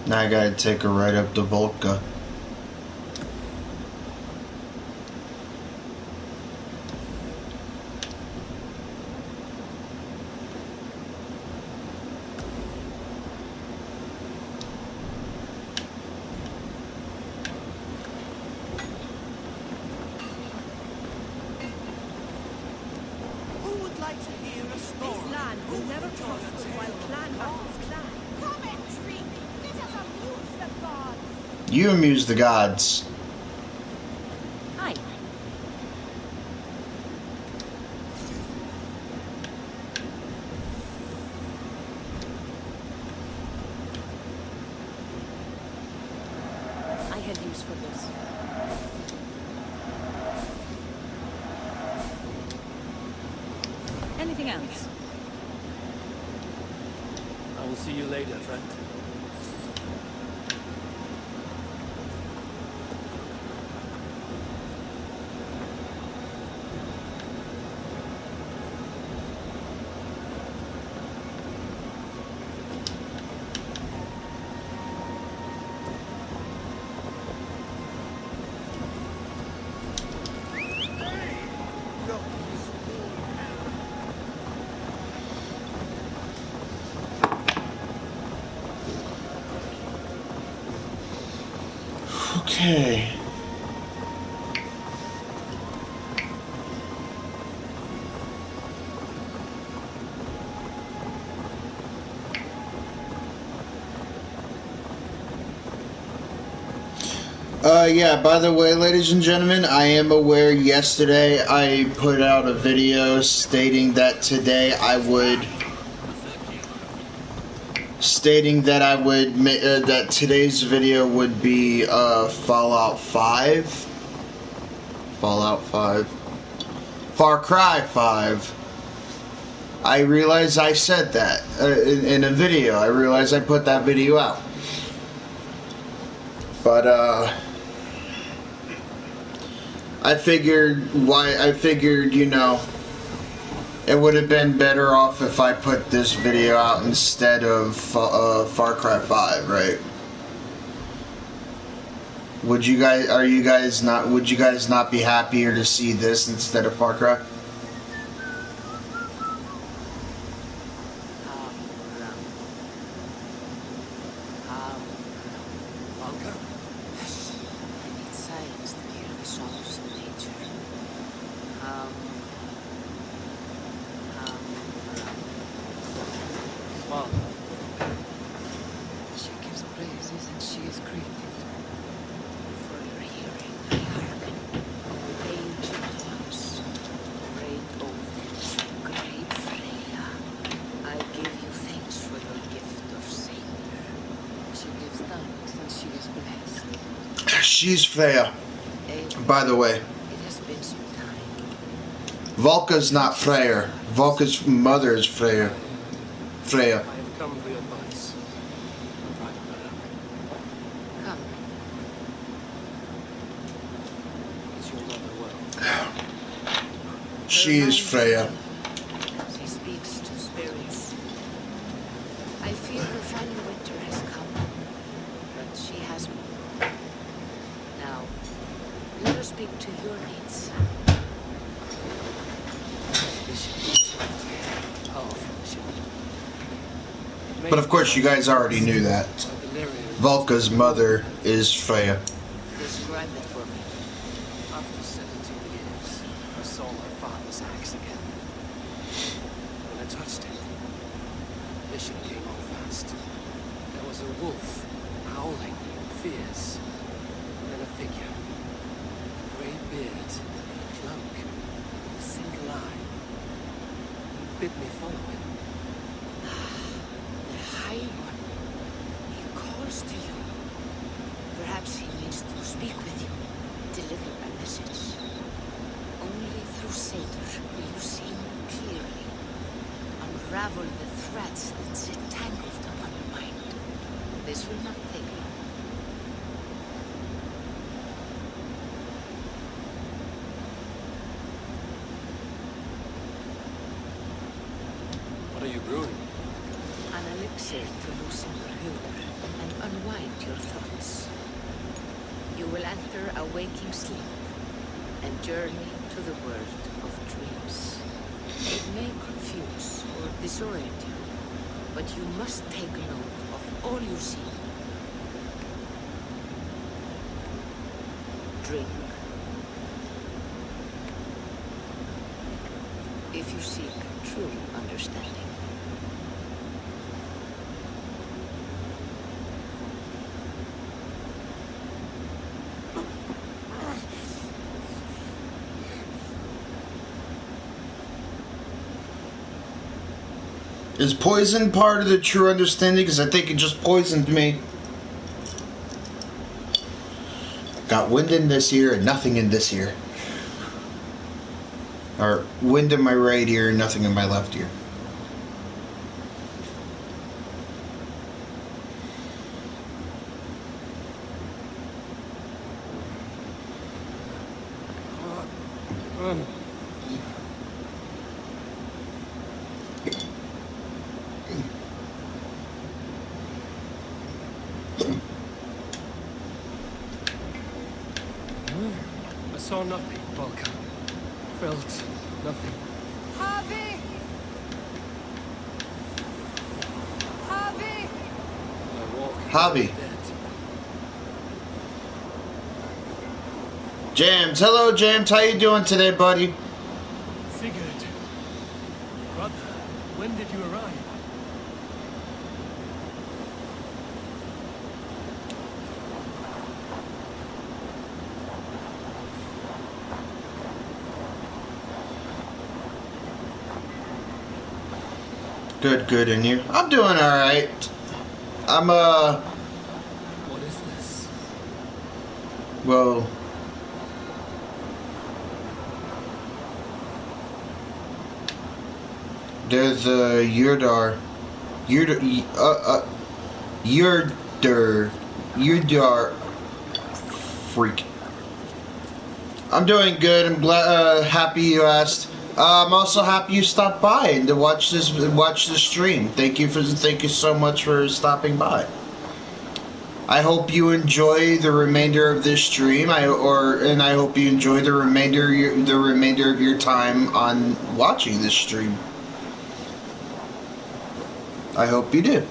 Now I gotta take her right up to Volca. Who would like to hear a story? This land will never prosper while clan battles clan. Come and drink. Let us amuse the gods. You amuse the gods. Hi. I had use for this. Anything else? I will see you later, friend. Okay. Yeah, by the way, ladies and gentlemen, I am aware yesterday I put out a video stating that today I would that today's video would be Fallout 5. Fallout 5. Far Cry 5. I realized I said that in a video. I realized I put that video out. But I figured, you know, it would have been better off if I put this video out instead of Far Cry 5, right? Would you guys not be happier to see this instead of Far Cry? She's Freya, Eivor, by the way. it has been some time. Volka's not Freyr. Volka's mother is Freya. Freya. I have come for your advice. Private matter. Come. Is your mother well? She is Freya. She speaks to spirits. I fear her final winter has come, but she has me. Now, let her speak to your needs. But of course, you guys already knew that. Volka's mother is Freya. Describe it for me. After 17 years, I saw my father's axe again. When I touched it, vision came on fast. There was a wolf, howling, fierce. Then a figure. A grey beard, a cloak, a single eye. He bid me follow him. The High One. He calls to you. Perhaps he needs to speak with you. Deliver a message. Only through Seder will you see more clearly. Unravel the threads that sit tangled upon your mind. This will not take long. What are you brewing? An elixir to loosen your humor and unwind your thoughts. You will enter a waking sleep and journey to the world of dreams. It may confuse or disorient you, but you must take note of all you see. Drink. If you seek true understanding. Is poison part of the true understanding? Because I think it just poisoned me. Got wind in this ear and nothing in this ear. Or wind in my right ear and nothing in my left ear. I saw nothing, Volka. Felt nothing. Harvey! Harvey! I walk Javi. dead. Jams. Hello, Jams. How you doing today, buddy? Sigurd. Brother, when did you arrive? Good, good, and you? I'm doing alright. What is this? Well... There's a Yurdar. Yurdar freak. I'm doing good. I'm glad, happy you asked. I'm also happy you stopped by and to watch this stream. Thank you so much for stopping by. I hope you enjoy the remainder of this stream. I hope you enjoy the remainder of your time on watching this stream. I hope you do.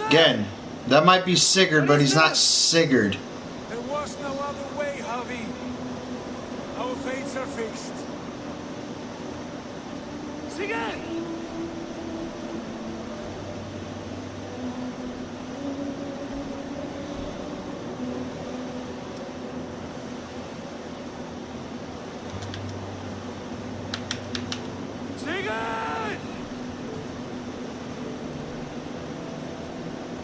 Again, that might be Sigurd, but he's not Sigurd. There was no other way, Javi. Our fates are fixed. Sigurd!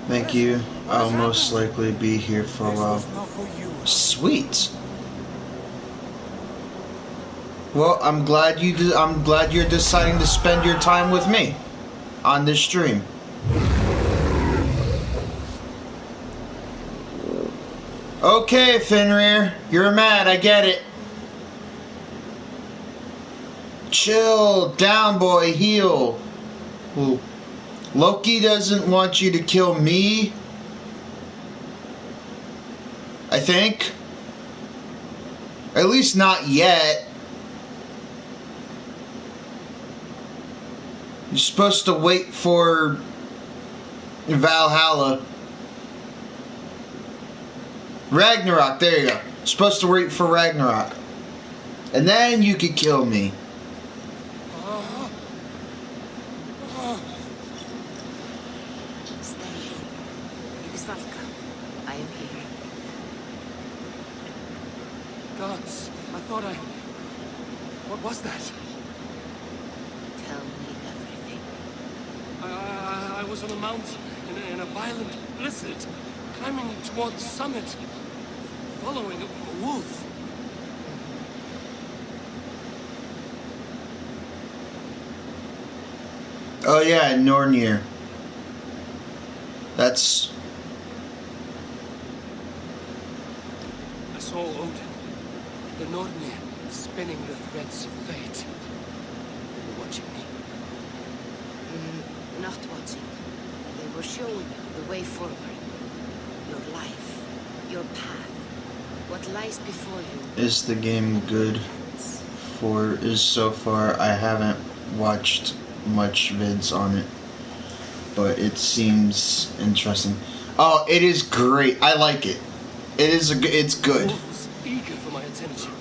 Thank you. I'll most likely be here for a while. Sweet. Well, I'm glad you're deciding to spend your time with me on this stream. Okay, Fenrir, you're mad. I get it. Chill down, boy. Heal. Ooh. Loki doesn't want you to kill me, I think. At least not yet. You're supposed to wait for Valhalla. Ragnarok, there you go. You're supposed to wait for Ragnarok. And then you could kill me. Gods, I thought What was that? Tell me everything. I was on a mountain in a violent blizzard, climbing toward the summit, following a wolf. Oh yeah, Nornir. That's... I saw Odin, the Nornir, spinning the threads of fate. They were watching me. Not watching. They were showing you the way forward. Your life. Your path. What lies before you. Is the game good? So far, I haven't watched much vids on it, but it seems interesting. Oh, it is great. I like it. It's good. Eager for my attention.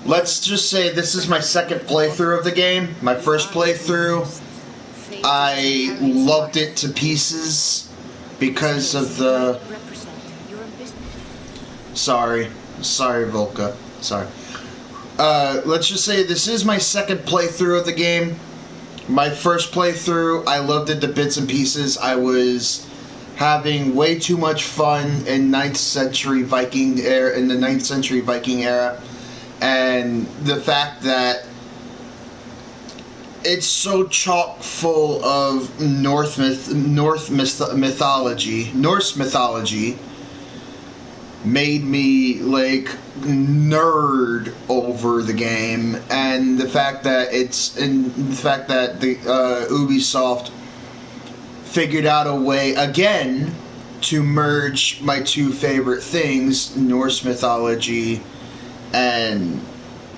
Let's just say this is my second playthrough of the game. My first playthrough, I loved it to pieces because of the... Sorry, Volka. Sorry. Let's just say this is my second playthrough of the game. My first playthrough, I loved it to bits and pieces. I was having way too much fun in the 9th century Viking era, and the fact that it's so chock full of Norse mythology made me like nerd over the game, and the fact that the Ubisoft figured out a way again to merge my two favorite things, Norse mythology and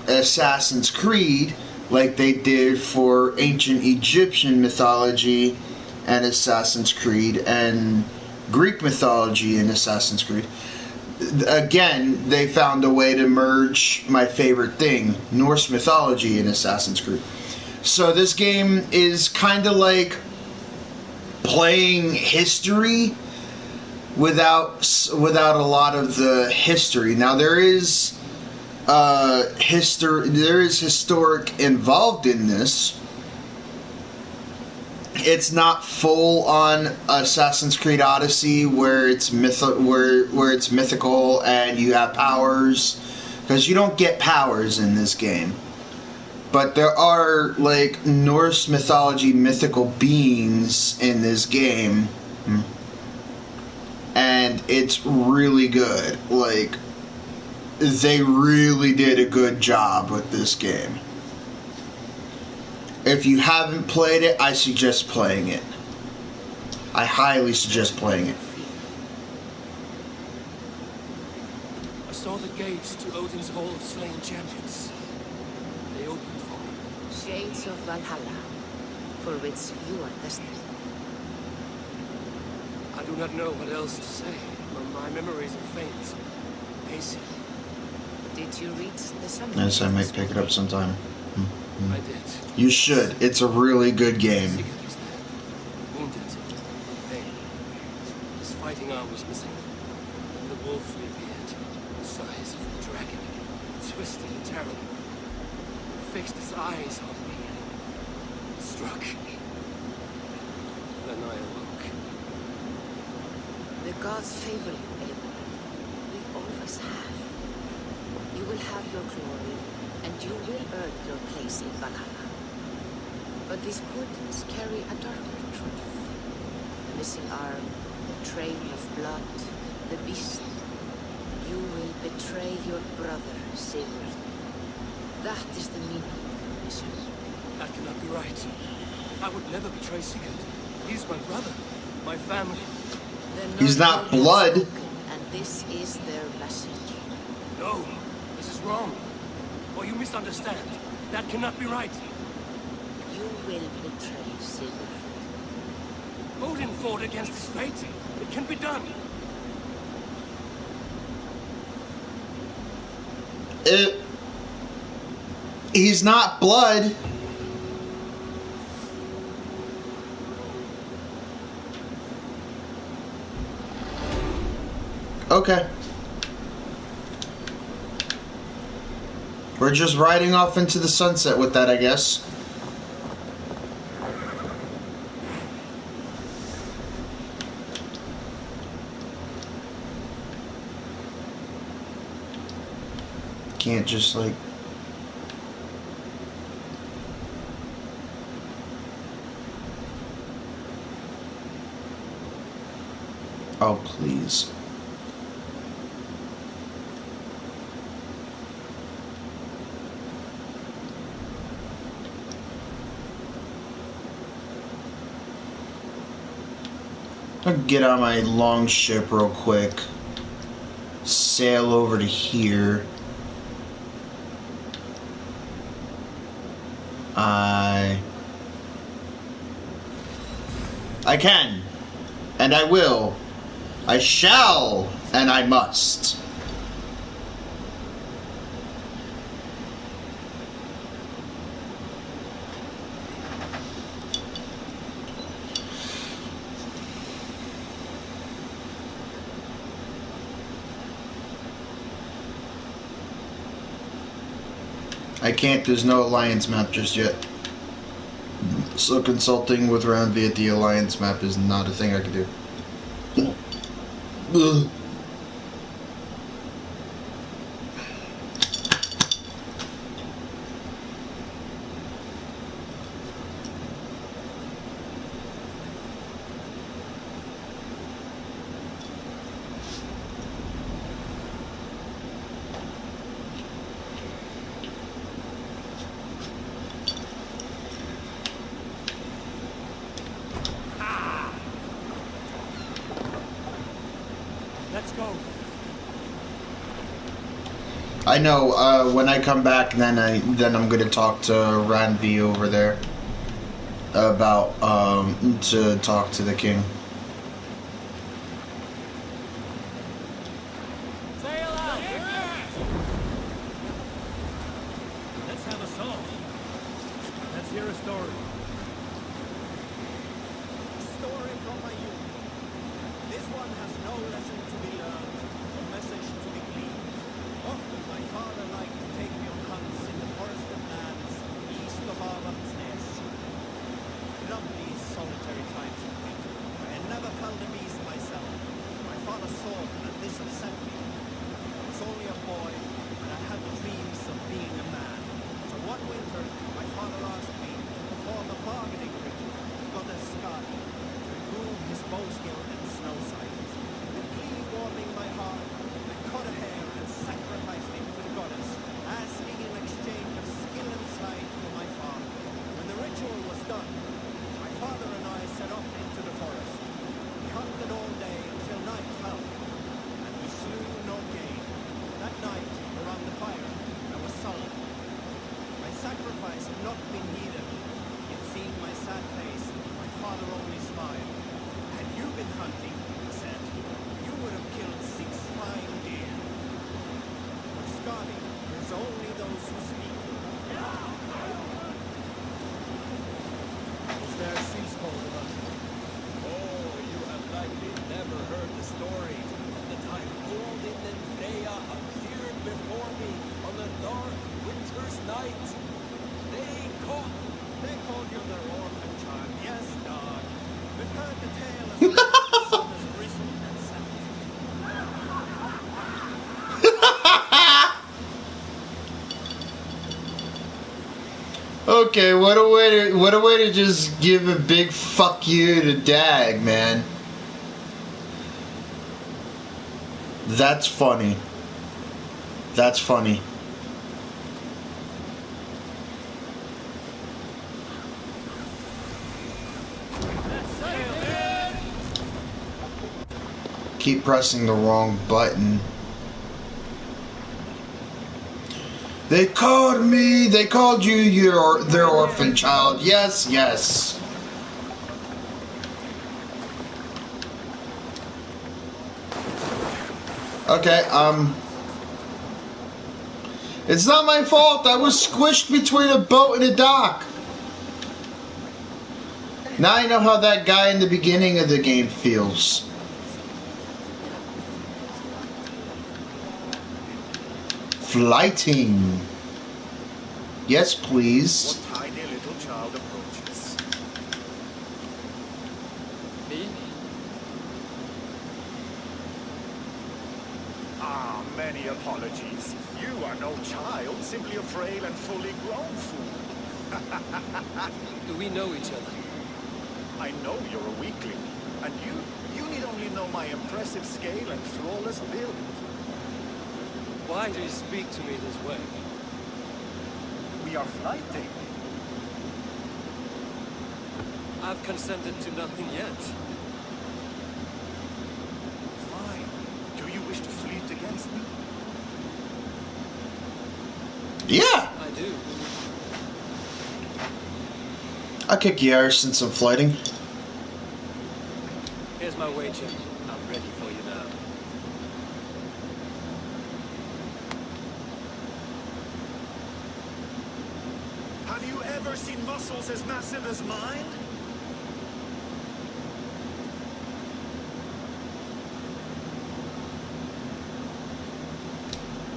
Assassin's Creed, like they did for ancient Egyptian mythology and Assassin's Creed, and Greek mythology and Assassin's Creed. Again, they found a way to merge my favorite thing, Norse mythology and Assassin's Creed. So this game is kind of like playing history without a lot of the history. Now there is historic involved in this. It's not full on Assassin's Creed Odyssey where it's mythical and you have powers, because you don't get powers in this game. But there are like Norse mythology mythical beings in this game, and it's really good. Like, they really did a good job with this game. If you haven't played it, I suggest playing it. I highly suggest playing it. I saw the gates to Odin's Hall of Slain Champions. They opened for me. Shades of Valhalla, for which you are destined. I do not know what else to say. My memories are faint, hazy. Did you reach the summit? Yes, I might pick it up sometime. I did. You should. It's a really good game. Wounded. Pain. His fighting arm was missing. And the wolf reappeared. The size of a dragon. Twisted and terrible. Fixed his eyes on me and struck. Then I awoke. gods favor you, Eivor. We always have. You will have your glory, and you will earn your place in Valhalla. But these portents carry a darker truth. The missing arm, the trail of blood, the beast. You will betray your brother, Sigurd. That is the meaning of your mission. That cannot be right. I would never betray Sigurd. He's my brother, my family. The He's not Northmen have blood. spoken, and this is their message. No, this is wrong. Or you misunderstand. That cannot be right. You will betray Sigurd. Odin fought against his fate. It can be done. He's not blood. Okay. We're just riding off into the sunset with that, I guess. Can't just like... Oh, please. I'll get on my long ship real quick. Sail over to here. I can. And I will. I shall. And I must. I can't, there's no alliance map just yet. So consulting with Round V at the alliance map is not a thing I can do. Ugh. Let's go. I know. When I come back, then I'm gonna talk to Ranvi over there about to talk to the king. Sail out! Let's have a song. Let's hear a story. Story from my youth. This one has no lesson to be learned, no message to be gleaned. Often my father liked to take me on hunts in the forested lands east of Avaldsnes. I loved these solitary times with him. I had never felt at ease myself. My father saw that this upset me. I was only a boy, and I had dreams of being a man. So one winter, my father asked me to perform a bargaining ritual with goddess Skadi to improve his bow skill and snow sight. With glee warming my heart, I cut a hair and sacrificed him to the goddess, asking in exchange of skill and sight for my father. When the ritual was done, my father and I set off into the forest. We hunted all day until night fell, and we slew no game. That night, around the fire, I was sullen. My sacrifice had not been heeded, yet seeing my sad face, my father only smiled. Had you been hunting, he said, you would have killed 6 fine deer. But Skadi is only those who speak. Is there a sea scroll about it? Oh, you have likely never heard the story of the time Odin and Freya appeared before me on a dark winter's night. They called you their orphan child. Yes, dog. We've heard the tale as the sun has risen and set. Okay, what a way to just give a big fuck you to Dag, man. That's funny. That's funny. Keep pressing the wrong button. They called me. They called you their orphan child. Yes, yes. Okay, it's not my fault. I was squished between a boat and a dock. Now I know how that guy in the beginning of the game feels. Flighting. Yes, please. What tiny little child approaches? Me? Ah, many apologies. You are no child, simply a frail and fully grown fool. Do we know each other? I know you're a weakling, and you need only know my impressive scale and flawless build. Why do you speak to me this way? We are flighting. I've consented to nothing yet. Fine. Do you wish to fleet against me? Yeah. I do. I'll kick your arse in some flighting. Here's my wager. I'm ready for you now. Have you ever seen muscles as massive as mine?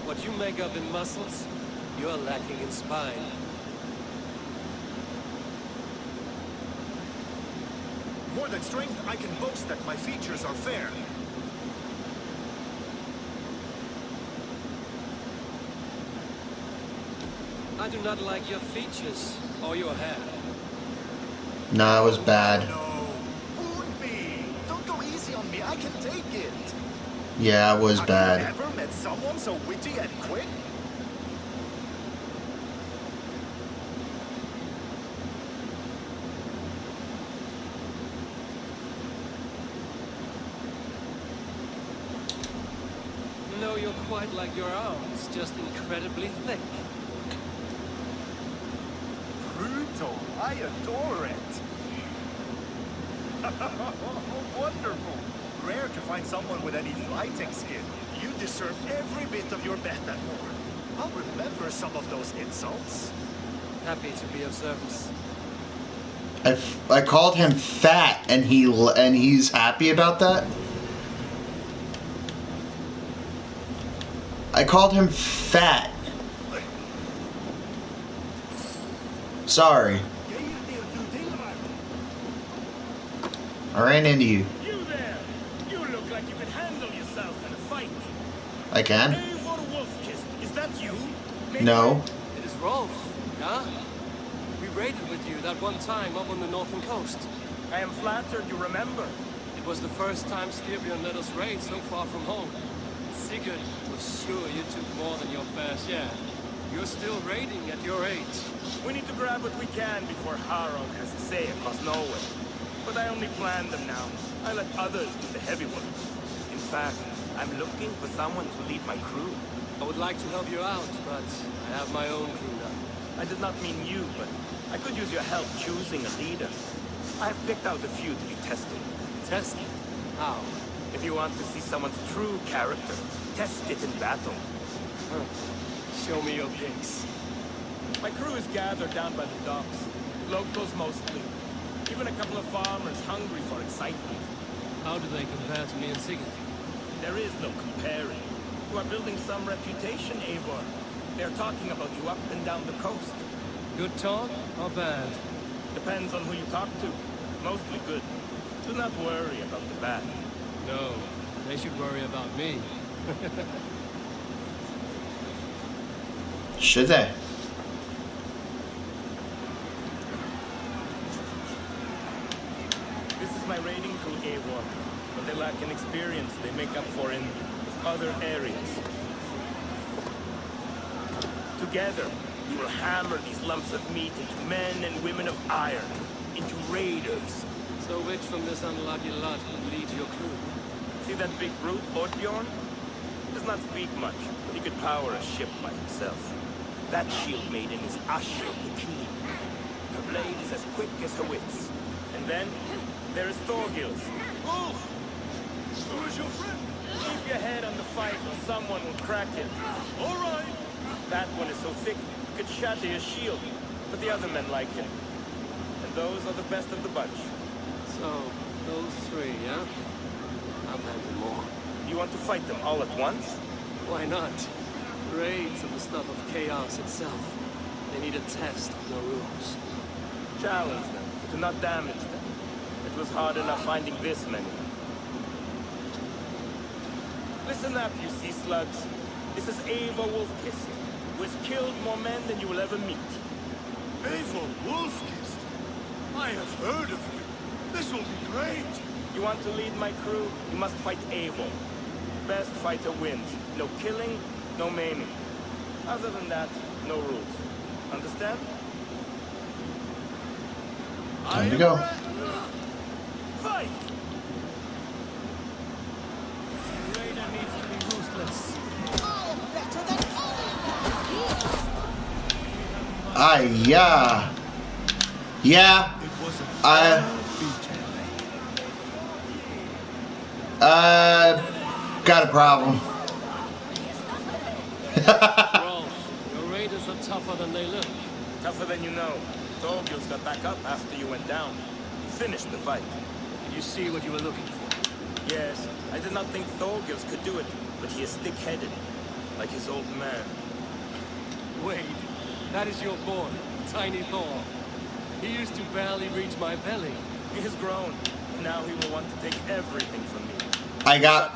What you make up in muscles, you're lacking in spine. More than strength, I can boast that my features are fair. I do not like your features or your hair. Nah, it was bad. No, won't be. Don't go easy on me. I can take it. Yeah, it was Have bad. you ever met someone so witty and quick? No, you're quite like your arms, just incredibly thick. Brutal. I adore it. Wonderful. Rare to find someone with any flighting skill. You deserve every bit of your bet and more. I'll remember some of those insults. Happy to be of service. I called him fat, and he's happy about that. I called him fat. Sorry. I ran into you. You there! You look like you could handle yourself in a fight. I can? Eivor Wolfkiss, is that you? No. It is Rolf, yeah? We raided with you that one time up on the northern coast. I am flattered you remember. It was the first time Styrbjörn let us raid so far from home. Sigurd was sure you took more than your fair share. You're still raiding at your age. We need to grab what we can before Harald has a say across Norway. But I only plan them now. I let others do the heavy work. In fact, I'm looking for someone to lead my crew. I would like to help you out, but I have my own crew now. I did not mean you, but I could use your help choosing a leader. I have picked out a few to be tested. Tested? How? If you want to see someone's true character, test it in battle. Show me your picks. My crew is gathered down by the docks. Locals mostly. Even a couple of farmers hungry for excitement. How do they compare to me and Sigurd? There is no comparing. You are building some reputation, Eivor. They're talking about you up and down the coast. Good talk or bad? Depends on who you talk to. Mostly good. Do not worry about the bad. No, they should worry about me. Should they? typical Eivor. What they lack in experience, they make up for in other areas. Together, we will hammer these lumps of meat into men and women of iron, into raiders. So which from this unlucky lot would lead your crew? See that big brute, Oddbjorn? He does not speak much, but he could power a ship by himself. That shield maiden is Ashe the Keen. Her blade is as quick as her wits. And then, there is Thorgils. Wolf! Who is your friend? Keep your head on the fight or someone will crack it. All right! That one is so thick, it could shatter your shield. But the other men like him. And those are the best of the bunch. So, those three, yeah? How many more? You want to fight them all at once? Why not? Raids are the stuff of chaos itself. They need a test of no rules. Challenge them, do not damage them. It was hard enough finding this many. Listen up, you sea slugs. This is Eivor Wolfkist, who has killed more men than you will ever meet. Eivor Wolfkist? I have heard of him. This will be great. You want to lead my crew? You must fight Eivor. Best fighter wins. No killing, no maiming. Other than that, no rules. Understand? Time to go. Fight! The raider needs to be ruthless. Yeah. Yeah. Got a problem. Rolf, your raiders are tougher than they look. Tougher than you know. Thorgils got back up after you went down. You finished the fight. Did you see what you were looking for? Yes, I did not think Thorgils could do it, but he is thick-headed, like his old man. Wait, that is your boy, Tiny Thor. He used to barely reach my belly. He has grown. Now he will want to take everything from me. I got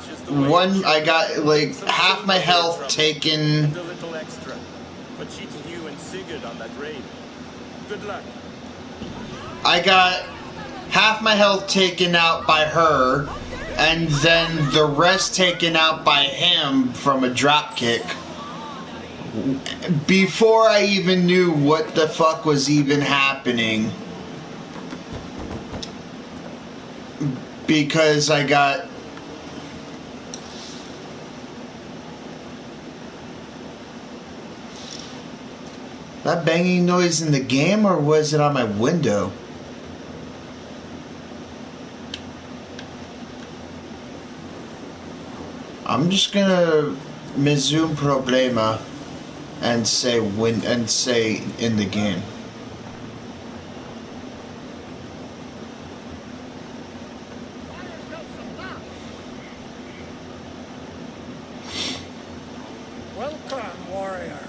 like half my health taken. And a little extra. For cheating you and Sigurd on that raid. Good luck. I got half my health taken out by her, and then the rest taken out by him from a drop kick. Before I even knew what the fuck was even happening. Because I got... That banging noise in the game, or was it on my window? I'm just gonna resume problema and say in the game. Welcome, warrior.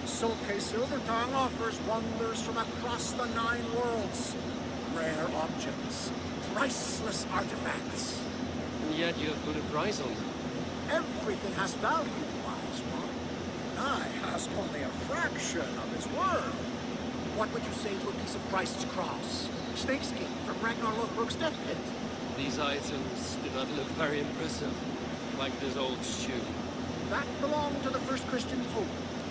Sulke Silvertongue offers wonders from across the 9 worlds. Rare objects, priceless artifacts. And yet you have put a price on them. Everything has value, wise one. I has only a fraction of its worth. What would you say to a piece of Christ's cross? Snakeskin from Ragnar Lothbrok's death pit. These items do not look very impressive, like this old shoe. That belonged to the first Christian pope.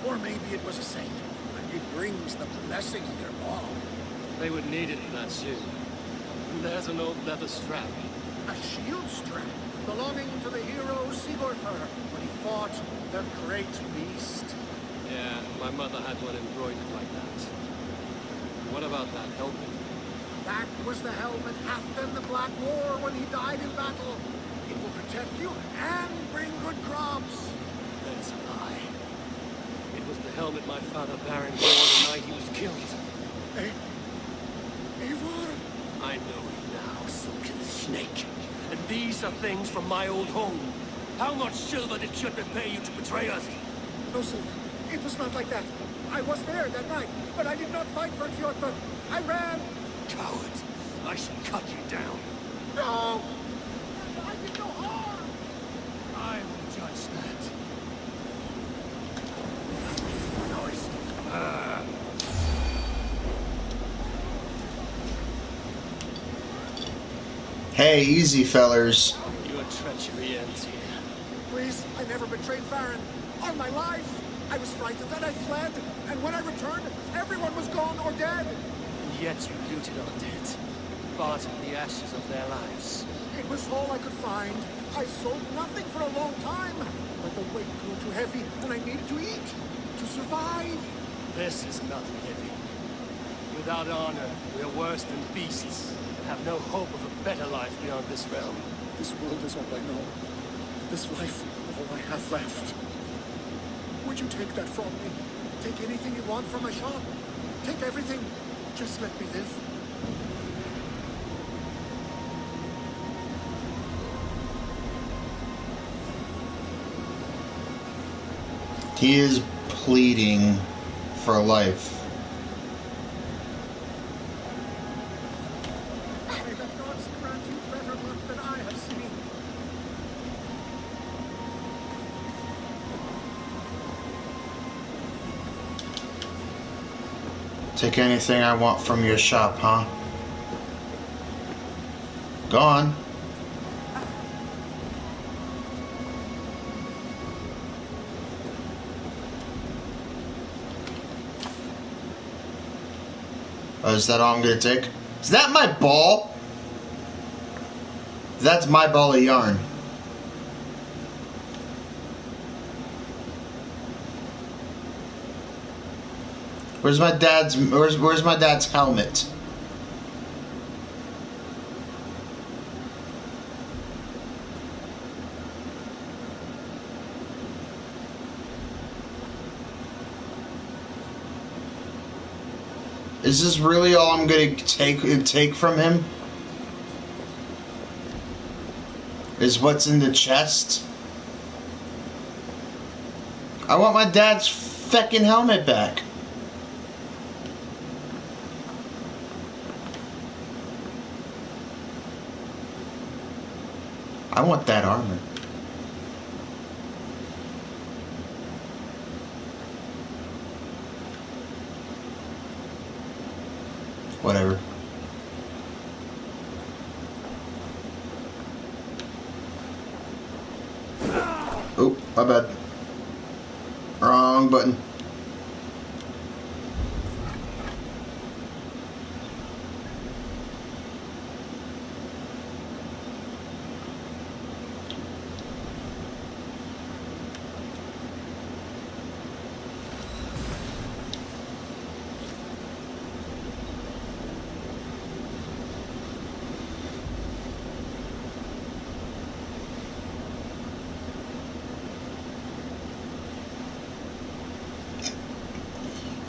Or maybe it was a saint, and it brings the blessing of their ball. They would need it in that shoe. And there's an old leather strap. A shield strap belonging to the hero Sigurður when he fought the great beast. Yeah, my mother had one embroidered like that. What about that helmet? That was the helmet Halfdan the Black wore when he died in battle. It will protect you and bring good crops. That's a lie. It was the helmet my father Baron wore the night he was killed. Eivor? I know you now, Silken Snake. And these are things from my old home. How much silver did Chut repay you to betray us? No, sir. It was not like that. I was there that night, but I did not fight for Kyoto. I ran. Coward. I should cut you down. No! I did no harm! I will judge that. Hey, easy, fellers. Your treachery ends here. Please, I never betrayed Farron. All my life. I was frightened, then I fled. And when I returned, everyone was gone or dead. And yet you looted our dead, bartered the ashes of their lives. It was all I could find. I sold nothing for a long time. But the weight grew too heavy, and I needed to eat. To survive. This is not living. Without honor, we are worse than beasts. Have no hope of a better life beyond this realm. This world is all I know. This life, all I have left. Would you take that from me? Take anything you want from my shop. Take everything. Just let me live. He is pleading for life. May the gods grant you better luck than I have seen. Take anything I want from your shop, huh? Gone. Oh, is that all I'm gonna take? Is that my ball? That's my ball of yarn. Where's my dad's helmet? Is this really all I'm gonna take from him? Is what's in the chest? I want my dad's feckin' helmet back. I want that armor. Whatever. Oh, my bad. Wrong button.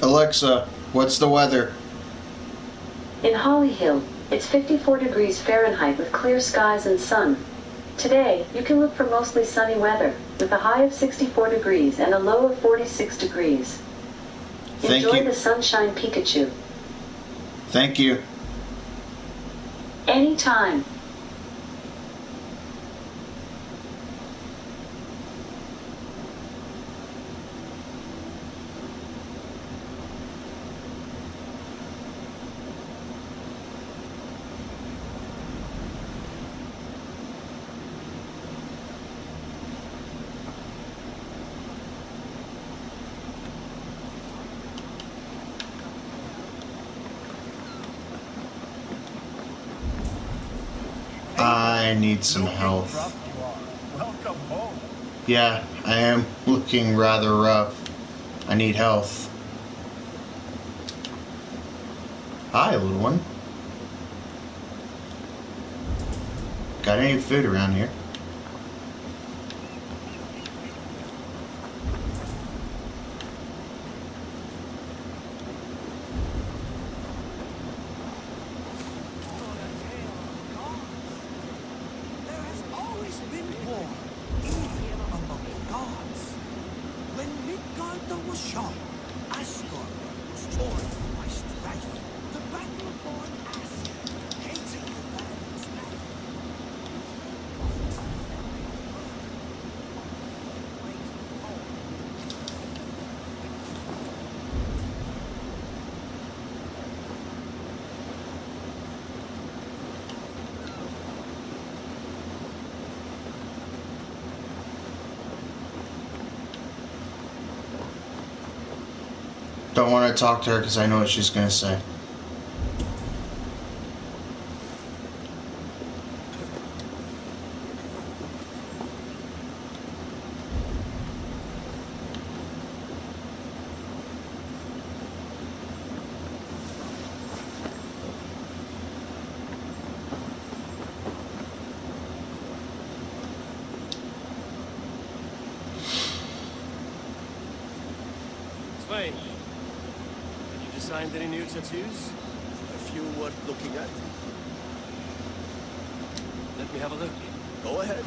Alexa, what's the weather? In Holly Hill, it's 54 degrees Fahrenheit with clear skies and sun. Today, you can look for mostly sunny weather, with a high of 64 degrees and a low of 46 degrees. Enjoy the sunshine, Pikachu. Thank you. Anytime. I need some health. Welcome home. Yeah, I am looking rather rough. I need health. Hi, little one. Got any food around here? Don't want to talk to her because I know what she's going to say. Swain, have you designed any new tattoos? A few worth looking at. Let me have a look. Go ahead.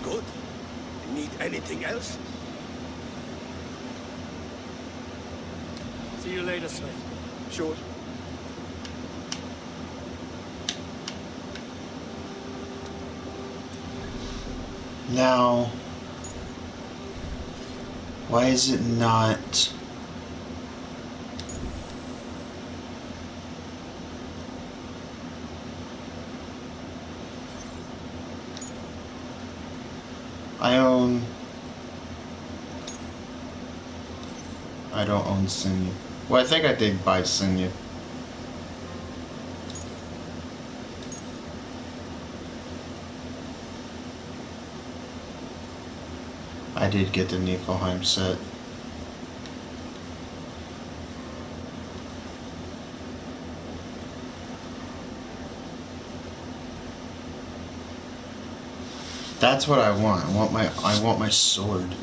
Good. Need anything else? See you later, Swain. Sure. Now, why is it not? I don't own Sinew. Well, I think I did buy Sinew. I did get the Niflheim set. That's what I want. I want my sword.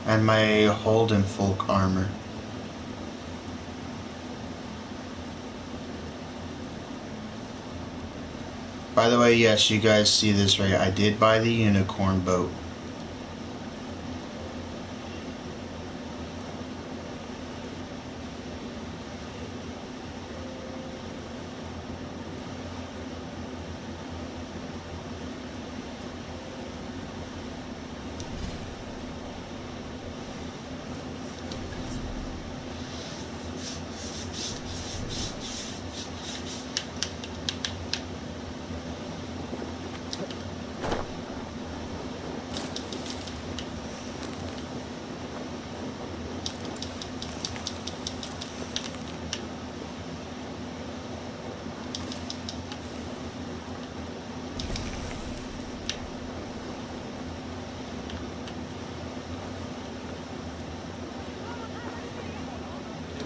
And my Holden folk armor. By the way, yes, you guys see this right. I did buy the unicorn boat.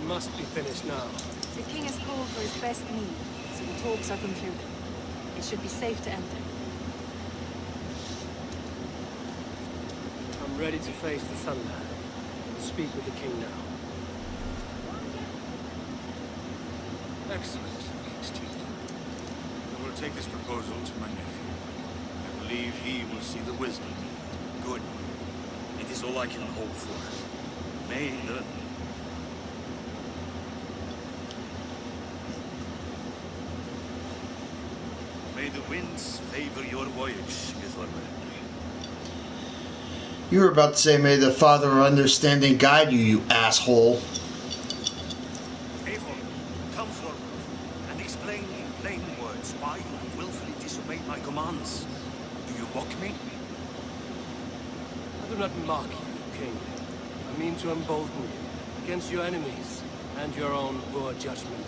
Must be finished now. The king has called for his best men, so the talks are concluded. It should be safe to enter. I'm ready to face the thunder. We'll speak with the king now. Excellent, King Steve. We will take this proposal to my nephew. I believe he will see the wisdom in it. Good. It is all I can hope for. May the winds favor your voyage, Gizlerman. You were about to say, may the Father of Understanding guide you, you asshole. Eivor, come forward and explain in plain words why you have willfully disobeyed my commands. Do you mock me? I do not mock you, King. I mean to embolden you against your enemies and your own poor judgment.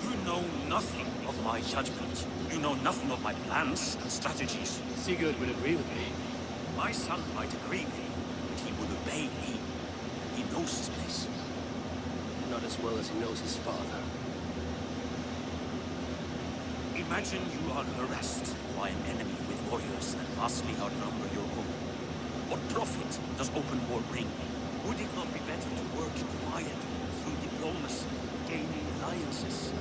You know nothing of my judgment. You know nothing of my plans and strategies. Sigurd would agree with me. My son might agree with you, but he would obey me. He knows his place. Not as well as he knows his father. Imagine you are harassed by an enemy with warriors that vastly outnumber your own. What profit does open war bring? Would it not be better to work quietly through diplomacy, gaining alliances,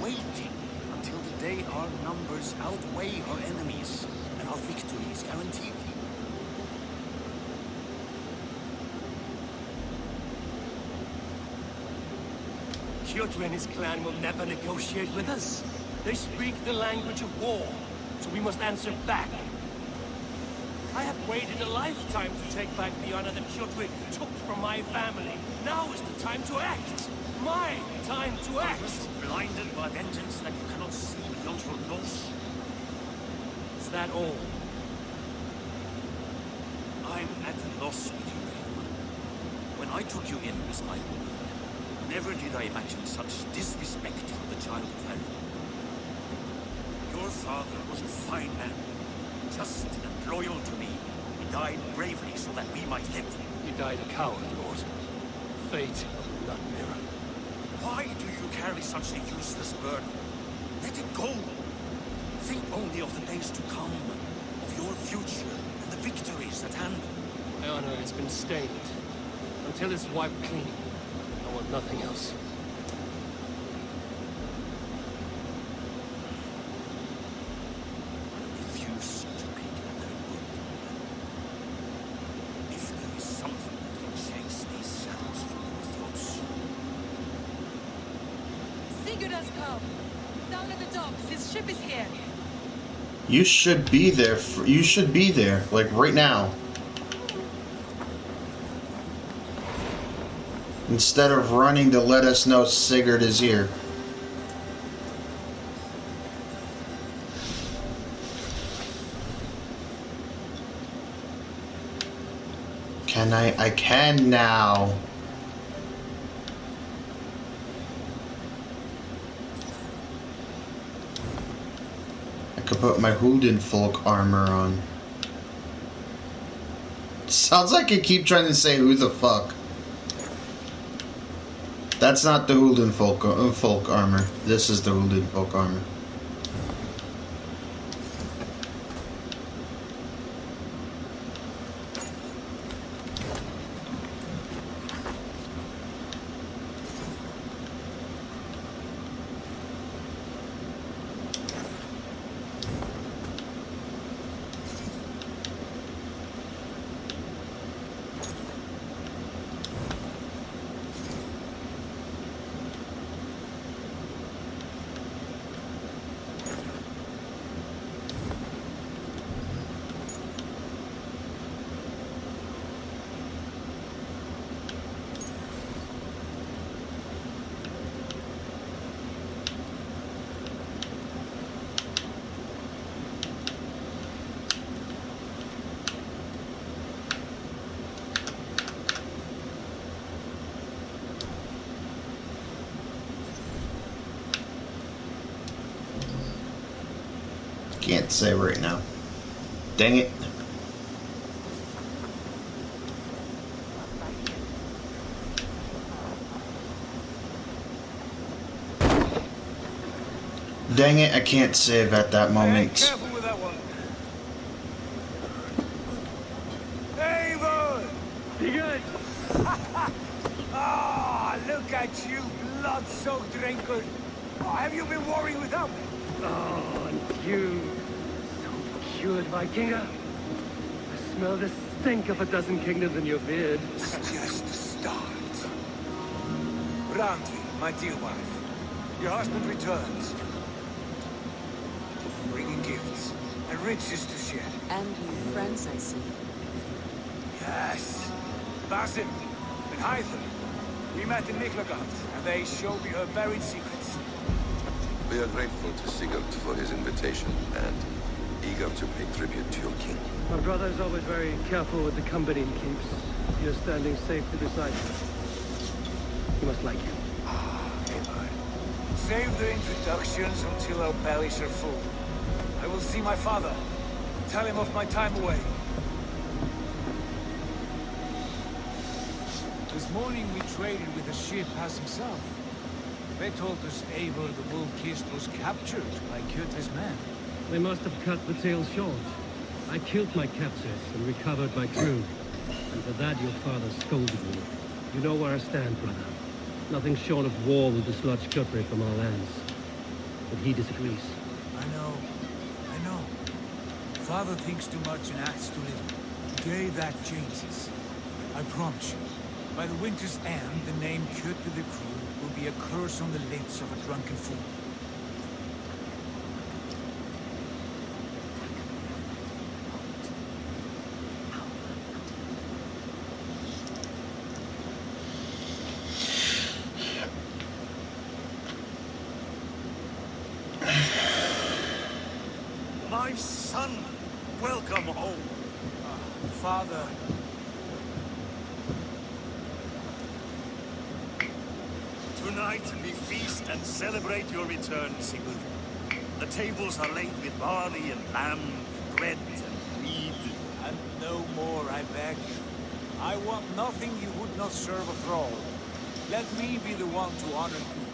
waiting until the day our numbers outweigh our enemies and our victory is guaranteed? Kjotr and his clan will never negotiate with us. They speak the language of war, so we must answer back. I have waited a lifetime to take back the honor that Kjotr took from my family. Now is the time to act. My time to act. Are you so blinded by vengeance that you cannot see beyond your nose? Is that all? I'm at a loss with you, Eivor. When I took you in as my own, never did I imagine such disrespect for the child of heaven. Your father was a fine man, just and loyal to me. He died bravely so that we might live. He died a coward, Lord. Fate will not mirror. Why do you carry such a useless burden? Let it go. Think only of the days to come, of your future, and the victories at hand. My honor has been stained. Until it's wiped clean, I want nothing else. Refuse to make another word. If there is something that can chase these shadows from your throats. Sigurd has come. Down at the docks, his ship is here. You should be there. You should be there, like right now. Instead of running to let us know Sigurd is here. Can I can now. I could put my Huldenfolk armor on. Sounds like I keep trying to say who the fuck. That's not the Huldenfolk folk armor. This is the Huldenfolk armor. Can't say right now. Dang it. Dang it, I can't save at that moment. Hey, careful with that one. Eivor! Be good. Ah, look at you, blood-soaked Drinkard. Oh, have you been warring without me? Oh, and you, so cured, Vikinga. I smell the stink of a dozen kingdoms in your beard. It's just the start. Randvi, my dear wife, your husband returns. Bringing gifts and riches to share. And new friends, I see. Yes. Basim and Hyther. We met in Miklagard, and they showed me her buried secrets. We are grateful to Sigurd for his invitation, and eager to pay tribute to your king. My brother is always very careful with the company he keeps. You're standing safely beside him. You must like him. Eivor. Save the introductions until our bellies are full. I will see my father. Tell him of my time away. This morning we traded with a ship passing south. They told us Eivor the Wolf-Kissed was captured by Kjotve's men. They must have cut the tale short. I killed my captors and recovered my crew. And for that your father scolded me. You know where I stand, brother. Nothing short of war will dislodge Kjotve from our lands. But he disagrees. I know. Father thinks too much and acts too little. Today that changes. I promise you. By the winter's end, the name Kjotve the Cruel will be a curse on the lips of a drunken fool. My son, welcome home. Father. Tonight we feast and celebrate your return, Sigurd. The tables are laid with barley and lamb, bread and mead. And no more, I beg you. I want nothing you would not serve a thrall. Let me be the one to honor you.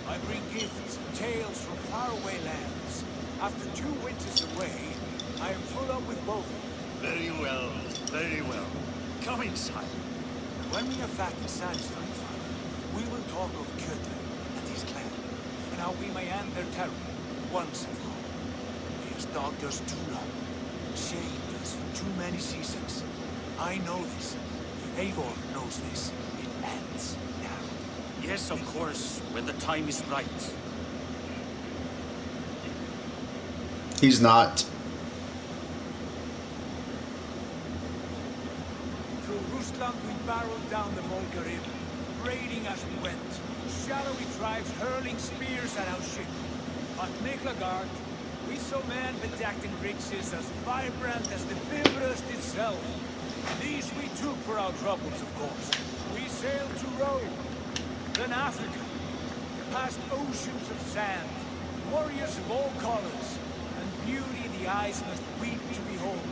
I bring gifts and tales from faraway lands. After 2 winters away, I am full up with both. Very well, very well. Come inside. When we are fat and satisfied, Father, we will talk of Kjotve and his clan, and how we may end their terror once and for all. He has dogged us too long, shamed us for too many seasons. I know this. Eivor knows this. It ends now. Yes, of course, when the time is right. He's not. Through Rusland we barreled down the Volga River, raiding as we went. Shadowy tribes hurling spears at our ship. At Miklagard, we saw men bedecked in riches as vibrant as the Bifrost itself. These we took for our troubles, of course. We sailed to Rome, then Africa, past oceans of sand, warriors of all colors, and beauty the eyes must weep to behold.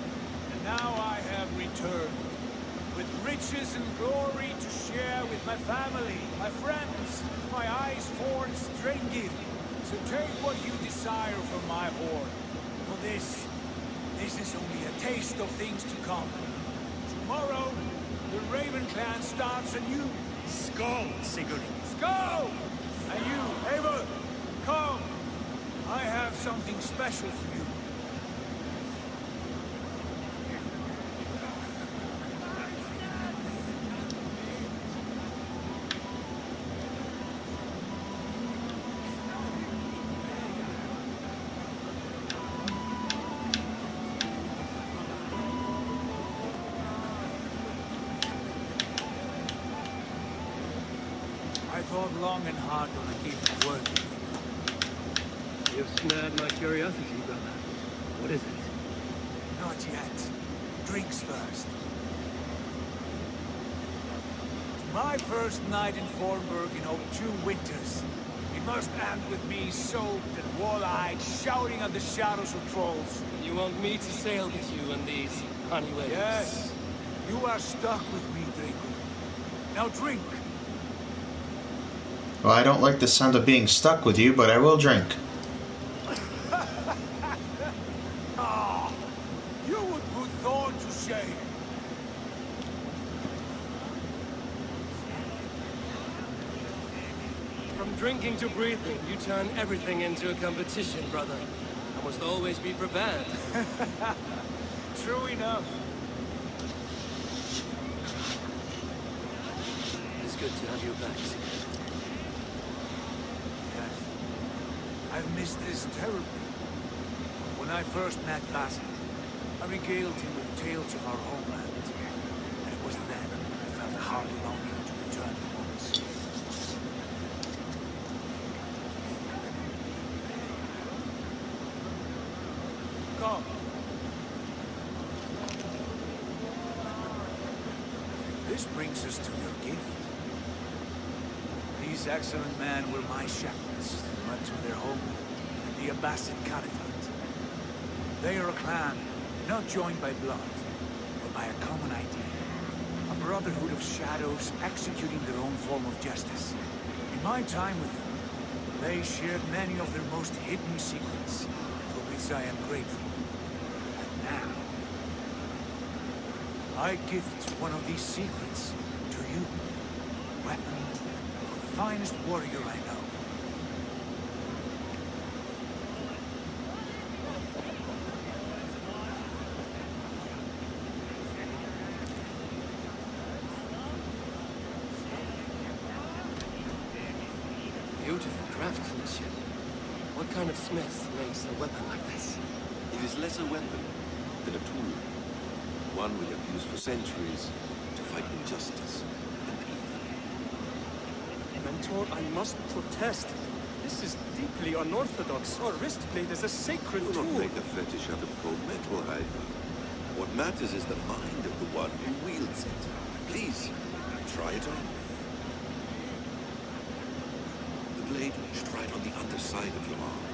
And now I have returned, with riches and glory to share with my family, my friends, my eyes for Strengir. So take what you desire from my hoard. For this is only a taste of things to come. Tomorrow, the Raven clan starts anew. Skål, Sigurd. Skål! And you, Eivor, come. I have something special for you. I thought long and hard on a gift worthy of you. You've snared my curiosity, brother. What is it? Not yet. Drinks first. My first night in Fornburg in over 2 winters. It must end with me soaked and wall-eyed, shouting at the shadows of trolls. You want me to sail with you on these honey waves? Yes. You are stuck with me, Draco. Now drink. Well, I don't like the sound of being stuck with you, but I will drink. Ah, you would put Thorn to shame. From drinking to breathing, you turn everything into a competition, brother. I must always be prepared. True enough. It's good to have you back, Sigurd. Yes. I've missed this terribly. When I first met Basil, I regaled him with tales of our homeland. And it was then I felt a heart longing to return once. Come. This brings us to your gift. These excellent men were my shepherds, much of their homeland, the Abbasid Caliphate. They are a clan, not joined by blood, but by a common idea. A brotherhood of shadows executing their own form of justice. In my time with them, they shared many of their most hidden secrets, for which I am grateful. And now, I gift one of these secrets to you. Weapon for the finest warrior I know. Beautiful craftsmanship. What kind of smith makes a weapon like this? It is less a weapon than a tool. One we have used for centuries to fight injustice and evil. Mentor, I must protest. This is deeply unorthodox. Our wristblade is a sacred Do tool. not make a fetish out of cold metal, Ivar. What matters is the mind of the one who wields it. Please, try it on. The blade should ride on the underside of your arm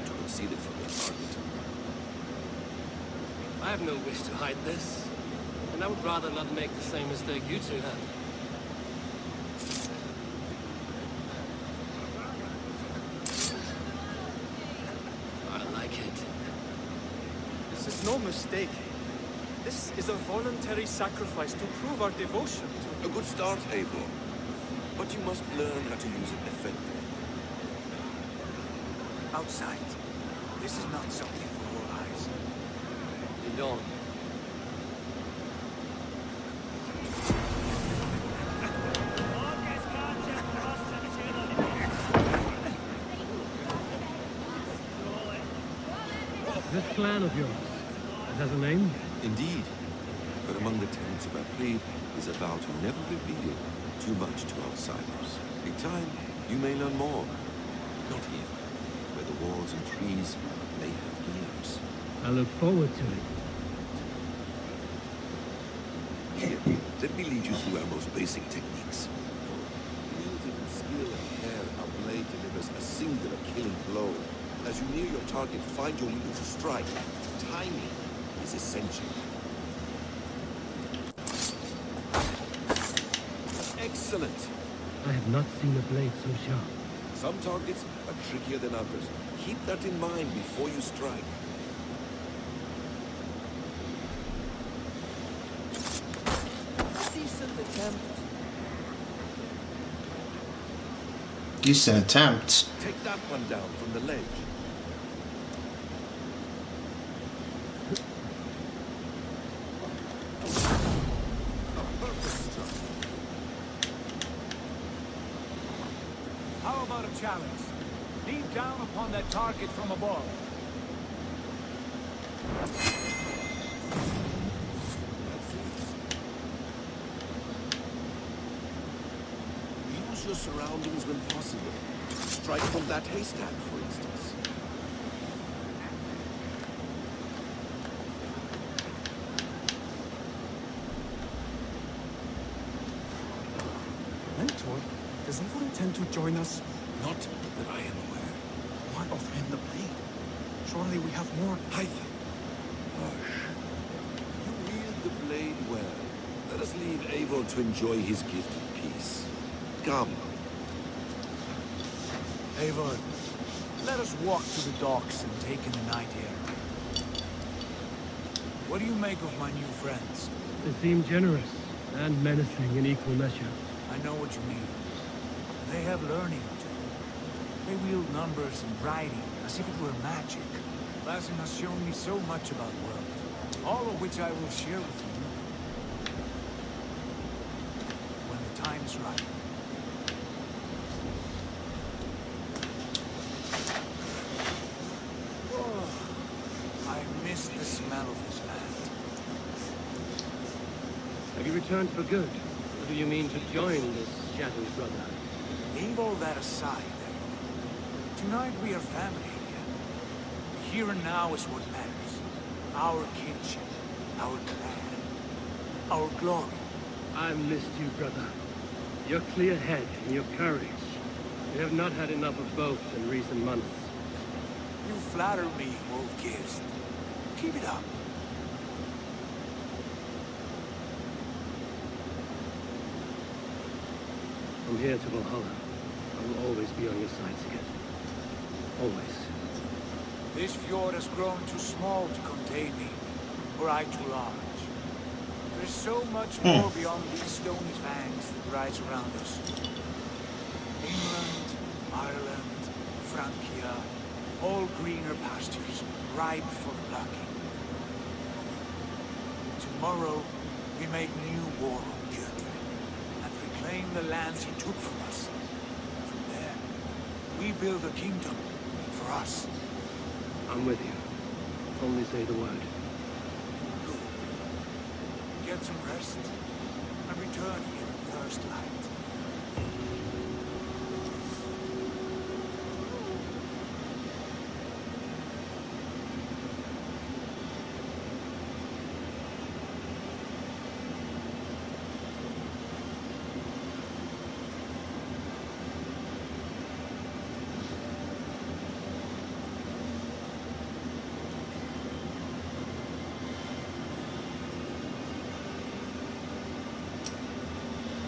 to conceal it from the target. I have no wish to hide this, and I would rather not make the same mistake you two had. I like it. This is no mistake. This is a voluntary sacrifice to prove our devotion to... A good start, Eivor. But you must learn how to use it effectively. Outside, this is not something for all eyes. Lead on. This clan of yours, it has a name? Indeed. But among the tenets of our creed is a vow to never reveal too much to outsiders. In time, you may learn more. Not here, where the walls and trees may have ears. I look forward to it. Here, let me lead you through our most basic techniques. Wielding skill and care, our blade delivers a singular killing blow. As you near your target, find your window to strike. Timing is essential. Excellent. I have not seen a blade so sharp. Some targets are trickier than others. Keep that in mind before you strike. Decent attempt. Decent attempt. Take that one down from the ledge. A perfect strike. How about a challenge? Leap down upon that target from above. Use your surroundings when possible. Strike from that haystack, for instance. Mentor, does Eivor intend to join us? Not that I am aware. Why offer him the blade? Surely we have more... Hytha. Hush. You wield the blade well. Let us leave Eivor to enjoy his gift in peace. Come. Eivor, let us walk to the docks and take in the night air. What do you make of my new friends? They seem generous and menacing in equal measure. I know what you mean. They have learning to do. They wield numbers and writing as if it were magic. Lassen has shown me so much about the world, all of which I will share with you when the time's right. Oh, I miss the smell of this land. Have you returned for good? Or do you mean to join this Shadow Brotherhood? Leave all that aside. Tonight we are family again. Here and now is what matters. Our kinship, our clan, our glory. I've missed you, brother. Your clear head and your courage. We have not had enough of both in recent months. You flatter me, Wolf-Kissed. Keep it up. From here to Valhalla, I will always be on your side, Sigurd. Always. This fjord has grown too small to contain me, or I too large. There's so much more beyond these stony fangs that rise around us. England, Ireland, Francia, all greener pastures, ripe for plucking. Tomorrow, we make new war on Kjötve, and reclaim the lands he took from us. From there, we build a kingdom for us. I'm with you. Only say the word. Good. Get some rest, and return here at first light.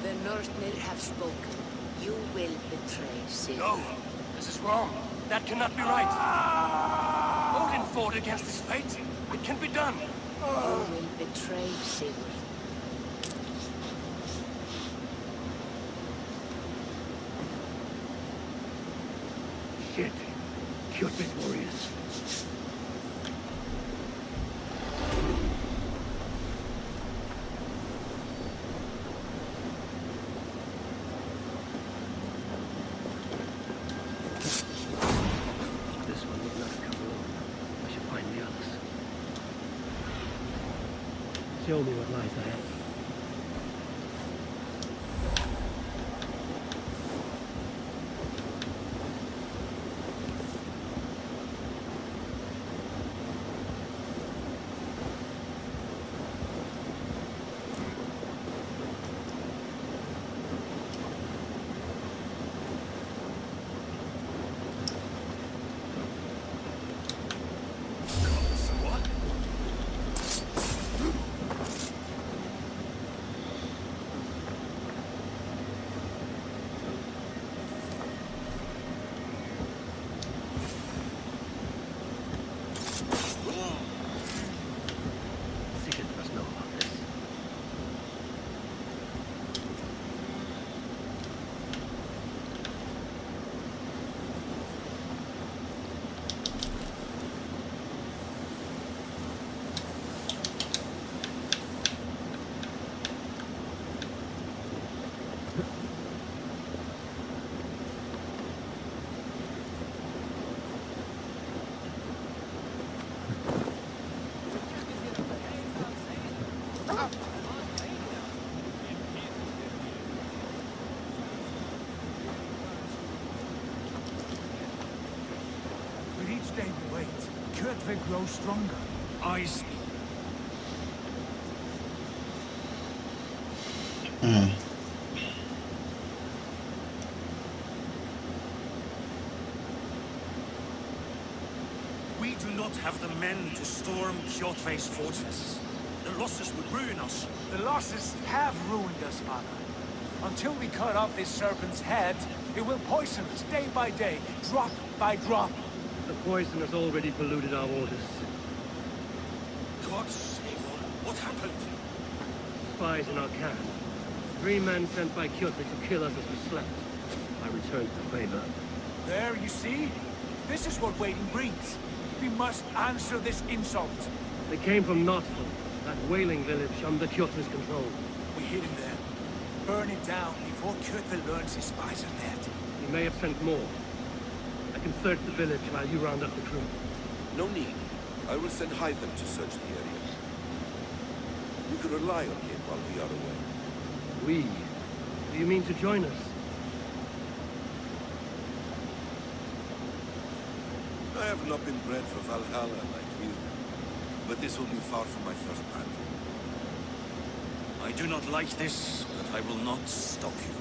The Northnir have spoken. You will betray Sigurd. No! This is wrong. That cannot be right. Odin fought against his fate. It can be done. You will betray Sigurd. Shit. Kjötve's warriors. This one would not have come alone. I should find the others. Show me what lies ahead. Sigurd must know about this. With each day we wait, Kjötve grows stronger. I see. We do not have the men to storm Kjötve's fortress. The losses would ruin us. The losses have ruined us, Father. Until we cut off this serpent's head, it will poison us day by day, drop by drop. The poison has already polluted our waters. God save all. What happened? Spies in our camp. 3 men sent by Kjötve to kill us as we slept. I returned the favor. There, you see? This is what waiting breeds. We must answer this insult. They came from Notful, that whaling village under Kyoto's control. We hid him there. Burn it down before Kyoto learns his spies are dead. He may have sent more. I can search the village while you round up the crew. No need. I will send Hytham to search the area. You can rely on him while we are away. We? Do you mean to join us? I have not been bred for Valhalla like you, but this will be far from my first battle. I do not like this, but I will not stop you.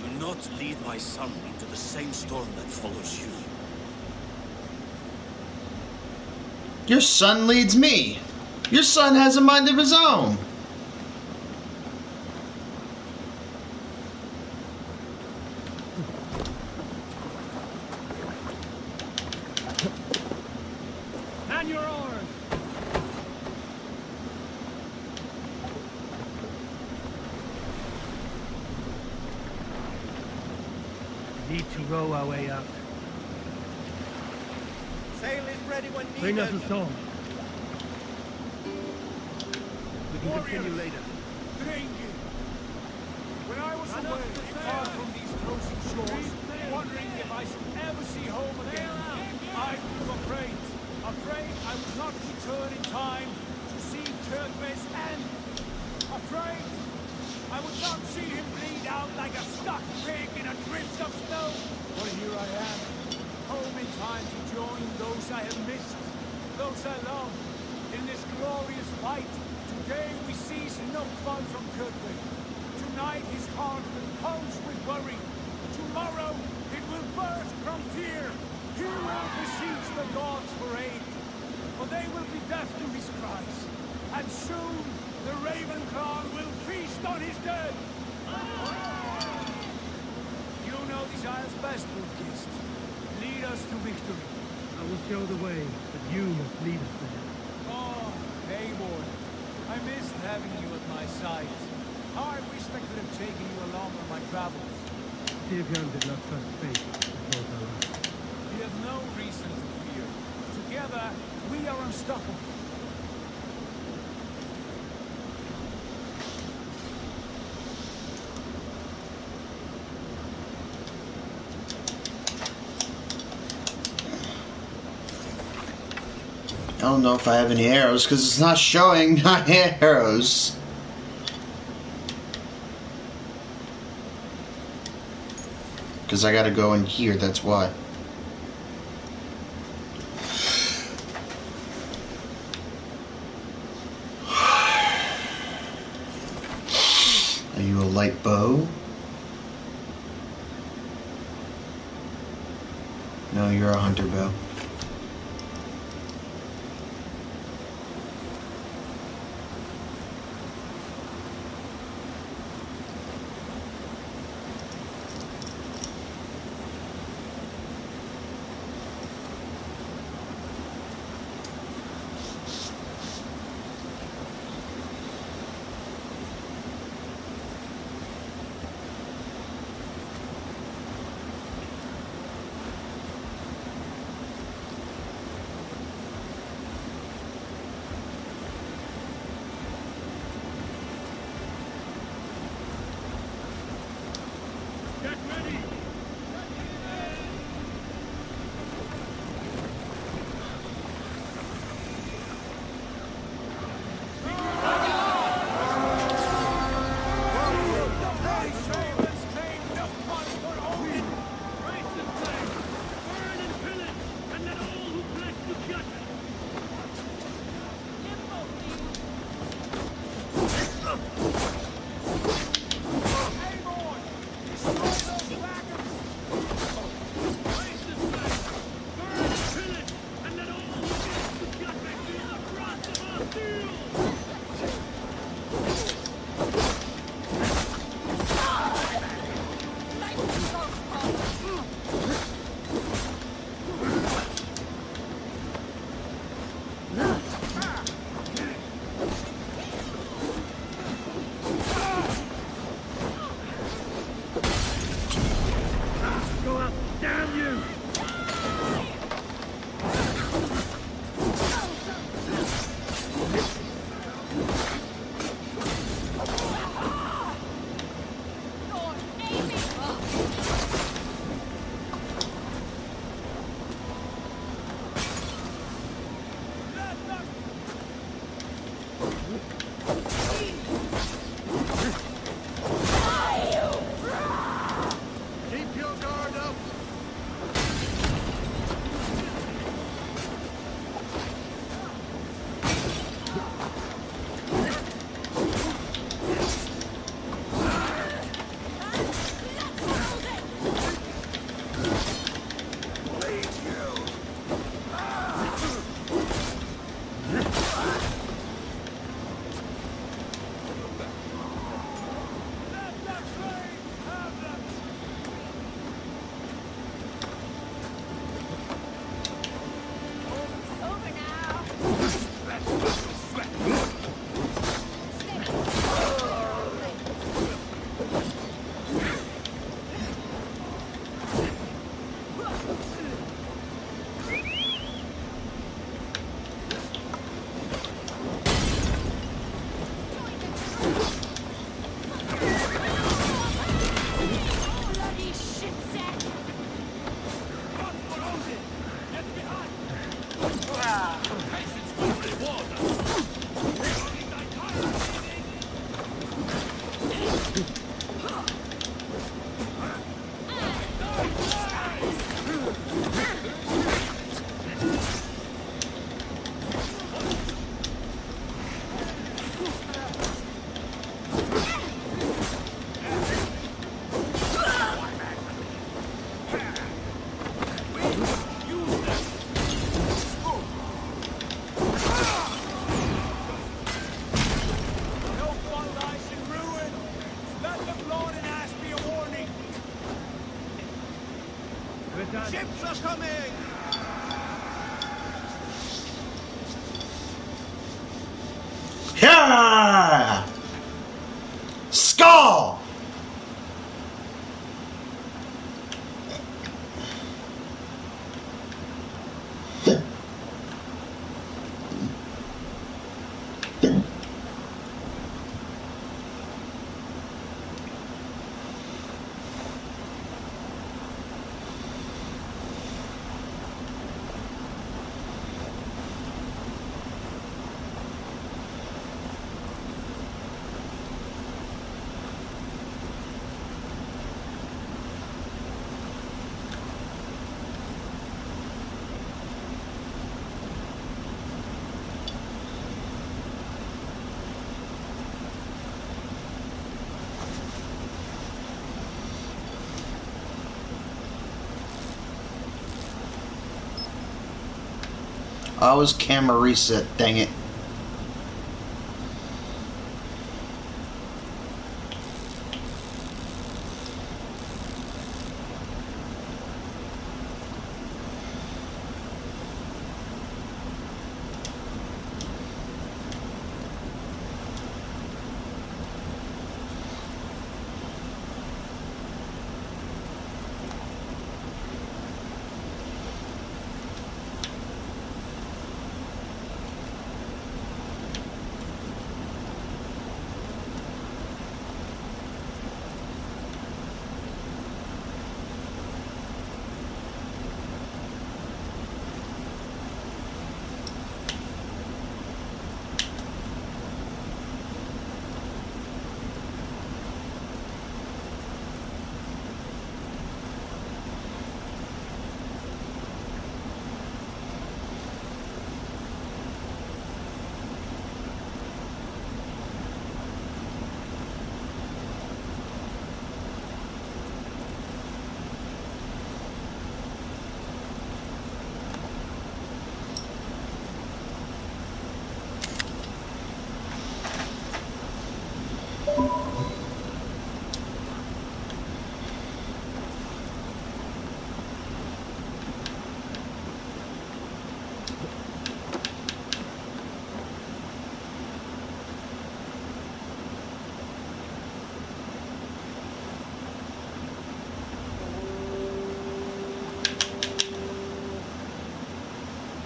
Do not lead my son into the same storm that follows you. Your son leads me. Your son has a mind of his own. Man your oars! We need to row our way out. Sail is ready when needed. Bring us a song. We can continue later. Drinking. When I was away, far from these frozen shores, wondering if I should ever see home again, I grew afraid. Afraid I would not return in time to see Kyrkve's end. Afraid I would not see him bleed out like a stuck pig in a drift of snow. But here I am, home in time to join those I have missed, those I love, in this glorious fight. Today we seize no fun from Kyrkve. Tonight his heart will pulse with worry. Tomorrow it will burst from fear. He will beseech the gods for aid, for they will be deaf to his cries. And soon the Raven Clan will feast on his dead. You know these isles best, Wolfkist. Lead us to victory. I will show the way, but you must lead us there. Oh, Eivor. I missed having you at my side. I wish I could have taken you along on my travels. Styrbjörn did not trust fate as well as us. We have no reason to fear. Together, we are unstoppable. I don't know if I have any arrows because it's not showing my arrows. Because I gotta go in here, that's why. Are you a light bow? No, you're a hunter bow. Keep your guard up. Ships are coming! Yeah! Skull! I was camera reset, dang it.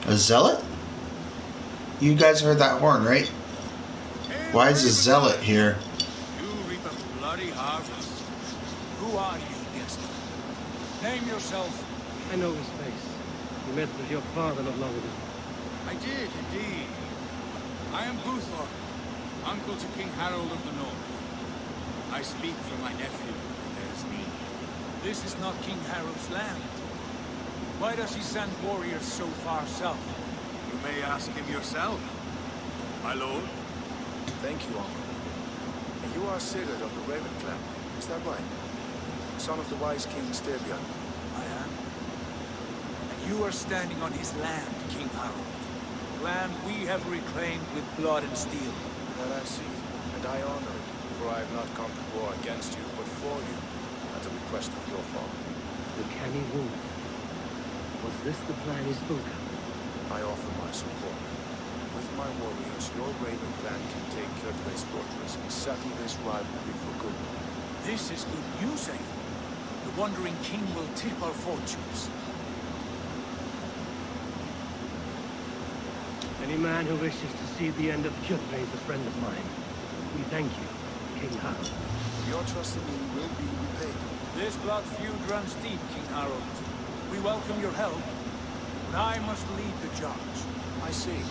A zealot? You guys heard that horn, right? Why is a zealot here? You reap a bloody harvest. Who are you, Gilson? Name yourself. I know his face. You met with your father not long ago. I did, indeed. I am Buthor, Uncle to King Harold of the North. I speak for my nephew when there is need. This is not King Harold's land. Why does he send warriors so far south? You may ask him yourself, my lord. Thank you, Uncle. And you are Sigurd of the Raven clan, is that right? Son of the wise King Styrbjörn. I am. And you are standing on his land, King Harold. Land we have reclaimed with blood and steel. That I see, and I honor it, for I have not come to war against you, but for you, at the request of your father. The canny wolf. Was this the plan he spoke of? I offer my support. With my warriors, your Raven clan can take Kjotve's fortress and settle this rivalry for good. This is good news, eh? The Wandering King will tip our fortunes. Any man who wishes to see the end of Kjotve is a friend of mine. We thank you, King Harold. Your trust in me will be repaid. This blood feud runs deep, King Harold. We welcome your help, but I must lead the charge. I see.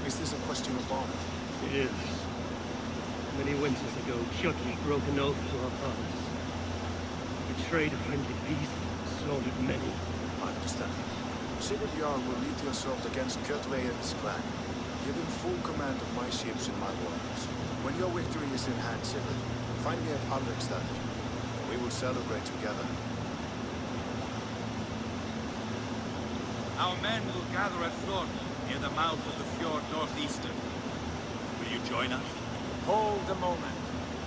Is this a question of honor? It is. Many winters ago, Kjotve broke an oath to our fathers. He betrayed a friendly peace and slaughtered many. I understand. Sigurd Jarl will lead the assault against Kjotve and his clan. Give him full command of my ships and my warriors. When your victory is in hand, Sigurd, find me at Alrekstad, and we will celebrate together. Our men will gather at Thorn, near the mouth of the fjord northeastern. Will you join us? Hold a moment.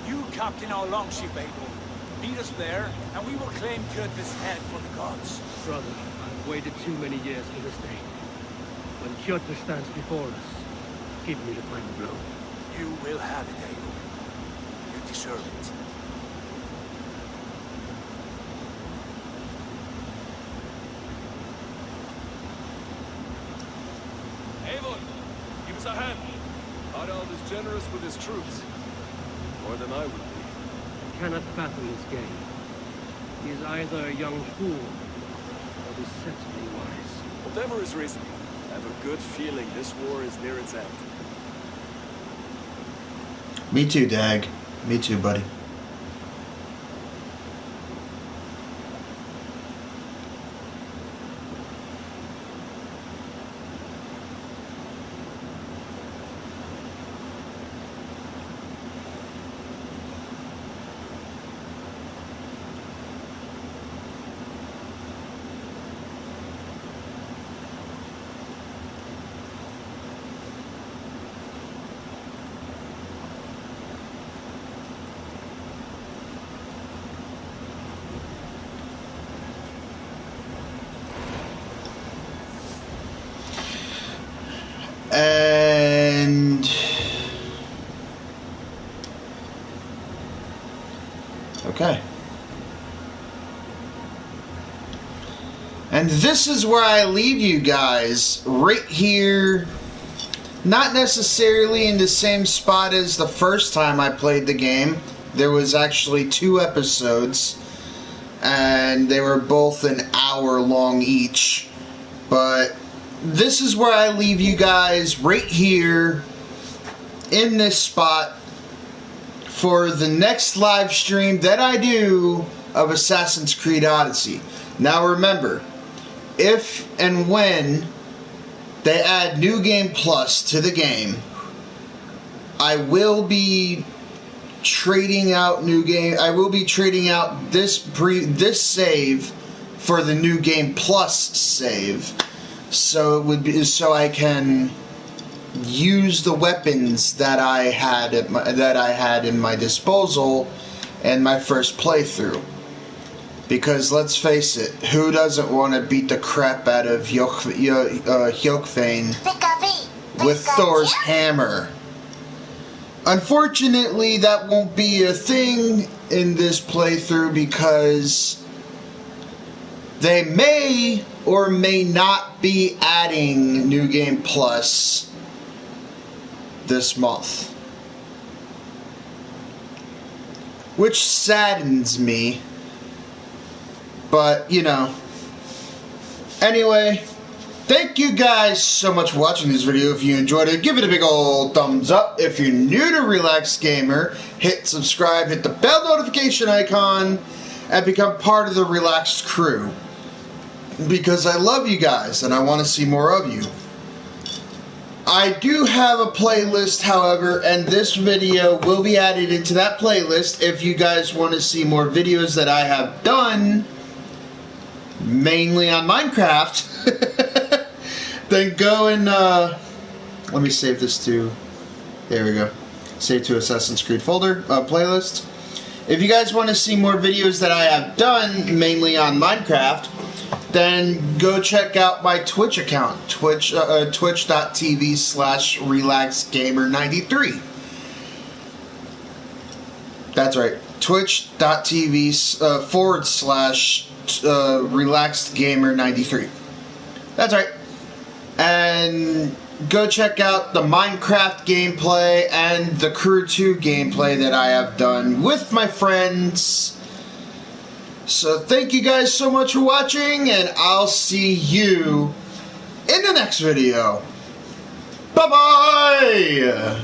You captain our longship, Abel. Meet us there, and we will claim Kjotve's head for the gods. Brother, I've waited too many years for this day. When Kjotve stands before us, give me the final blow. You will have it, Abel. You deserve it. Avon, give us a hand. Harald is generous with his troops. More than I would be. I cannot fathom his game. He is either a young fool, or deceptively wise. Whatever his reason, I have a good feeling this war is near its end. Me too, Dag. Me too, buddy. And okay. And this is where I leave you guys, right here. Not necessarily in the same spot as the first time I played the game. There was actually 2 episodes, and they were both an hour long each. But this is where I leave you guys, right here in this spot for the next live stream that I do of Assassin's Creed Odyssey. Now remember, if and when they add New Game Plus to the game, I will be trading out I will be trading out this save for the New Game Plus save. So it would be so I can use the weapons that I had in my disposal in my first playthrough. Because let's face it, who doesn't want to beat the crap out of Hjokvane with Thor's hammer? Unfortunately, that won't be a thing in this playthrough because they may or may not be adding New Game Plus this month. Which saddens me. But, you know. Anyway, Thank you guys so much for watching this video. If you enjoyed it, give it a big old thumbs up. If you're new to Relaxed Gamer, hit subscribe, hit the bell notification icon, and become part of the Relaxed crew. Because I love you guys and I want to see more of you. I do have a playlist, however, and this video will be added into that playlist. If you guys want to see more videos that I have done, mainly on Minecraft, then go and, let me save this to, there we go, save to Assassin's Creed folder, playlist. If you guys want to see more videos that I have done, mainly on Minecraft, then go check out my Twitch account, twitch.tv/relaxedgamer93. That's right, twitch.tv/relaxedgamer93. That's right. And go check out the Minecraft gameplay and the Crew 2 gameplay that I have done with my friends. So thank you guys so much for watching, and I'll see you in the next video. Bye-bye!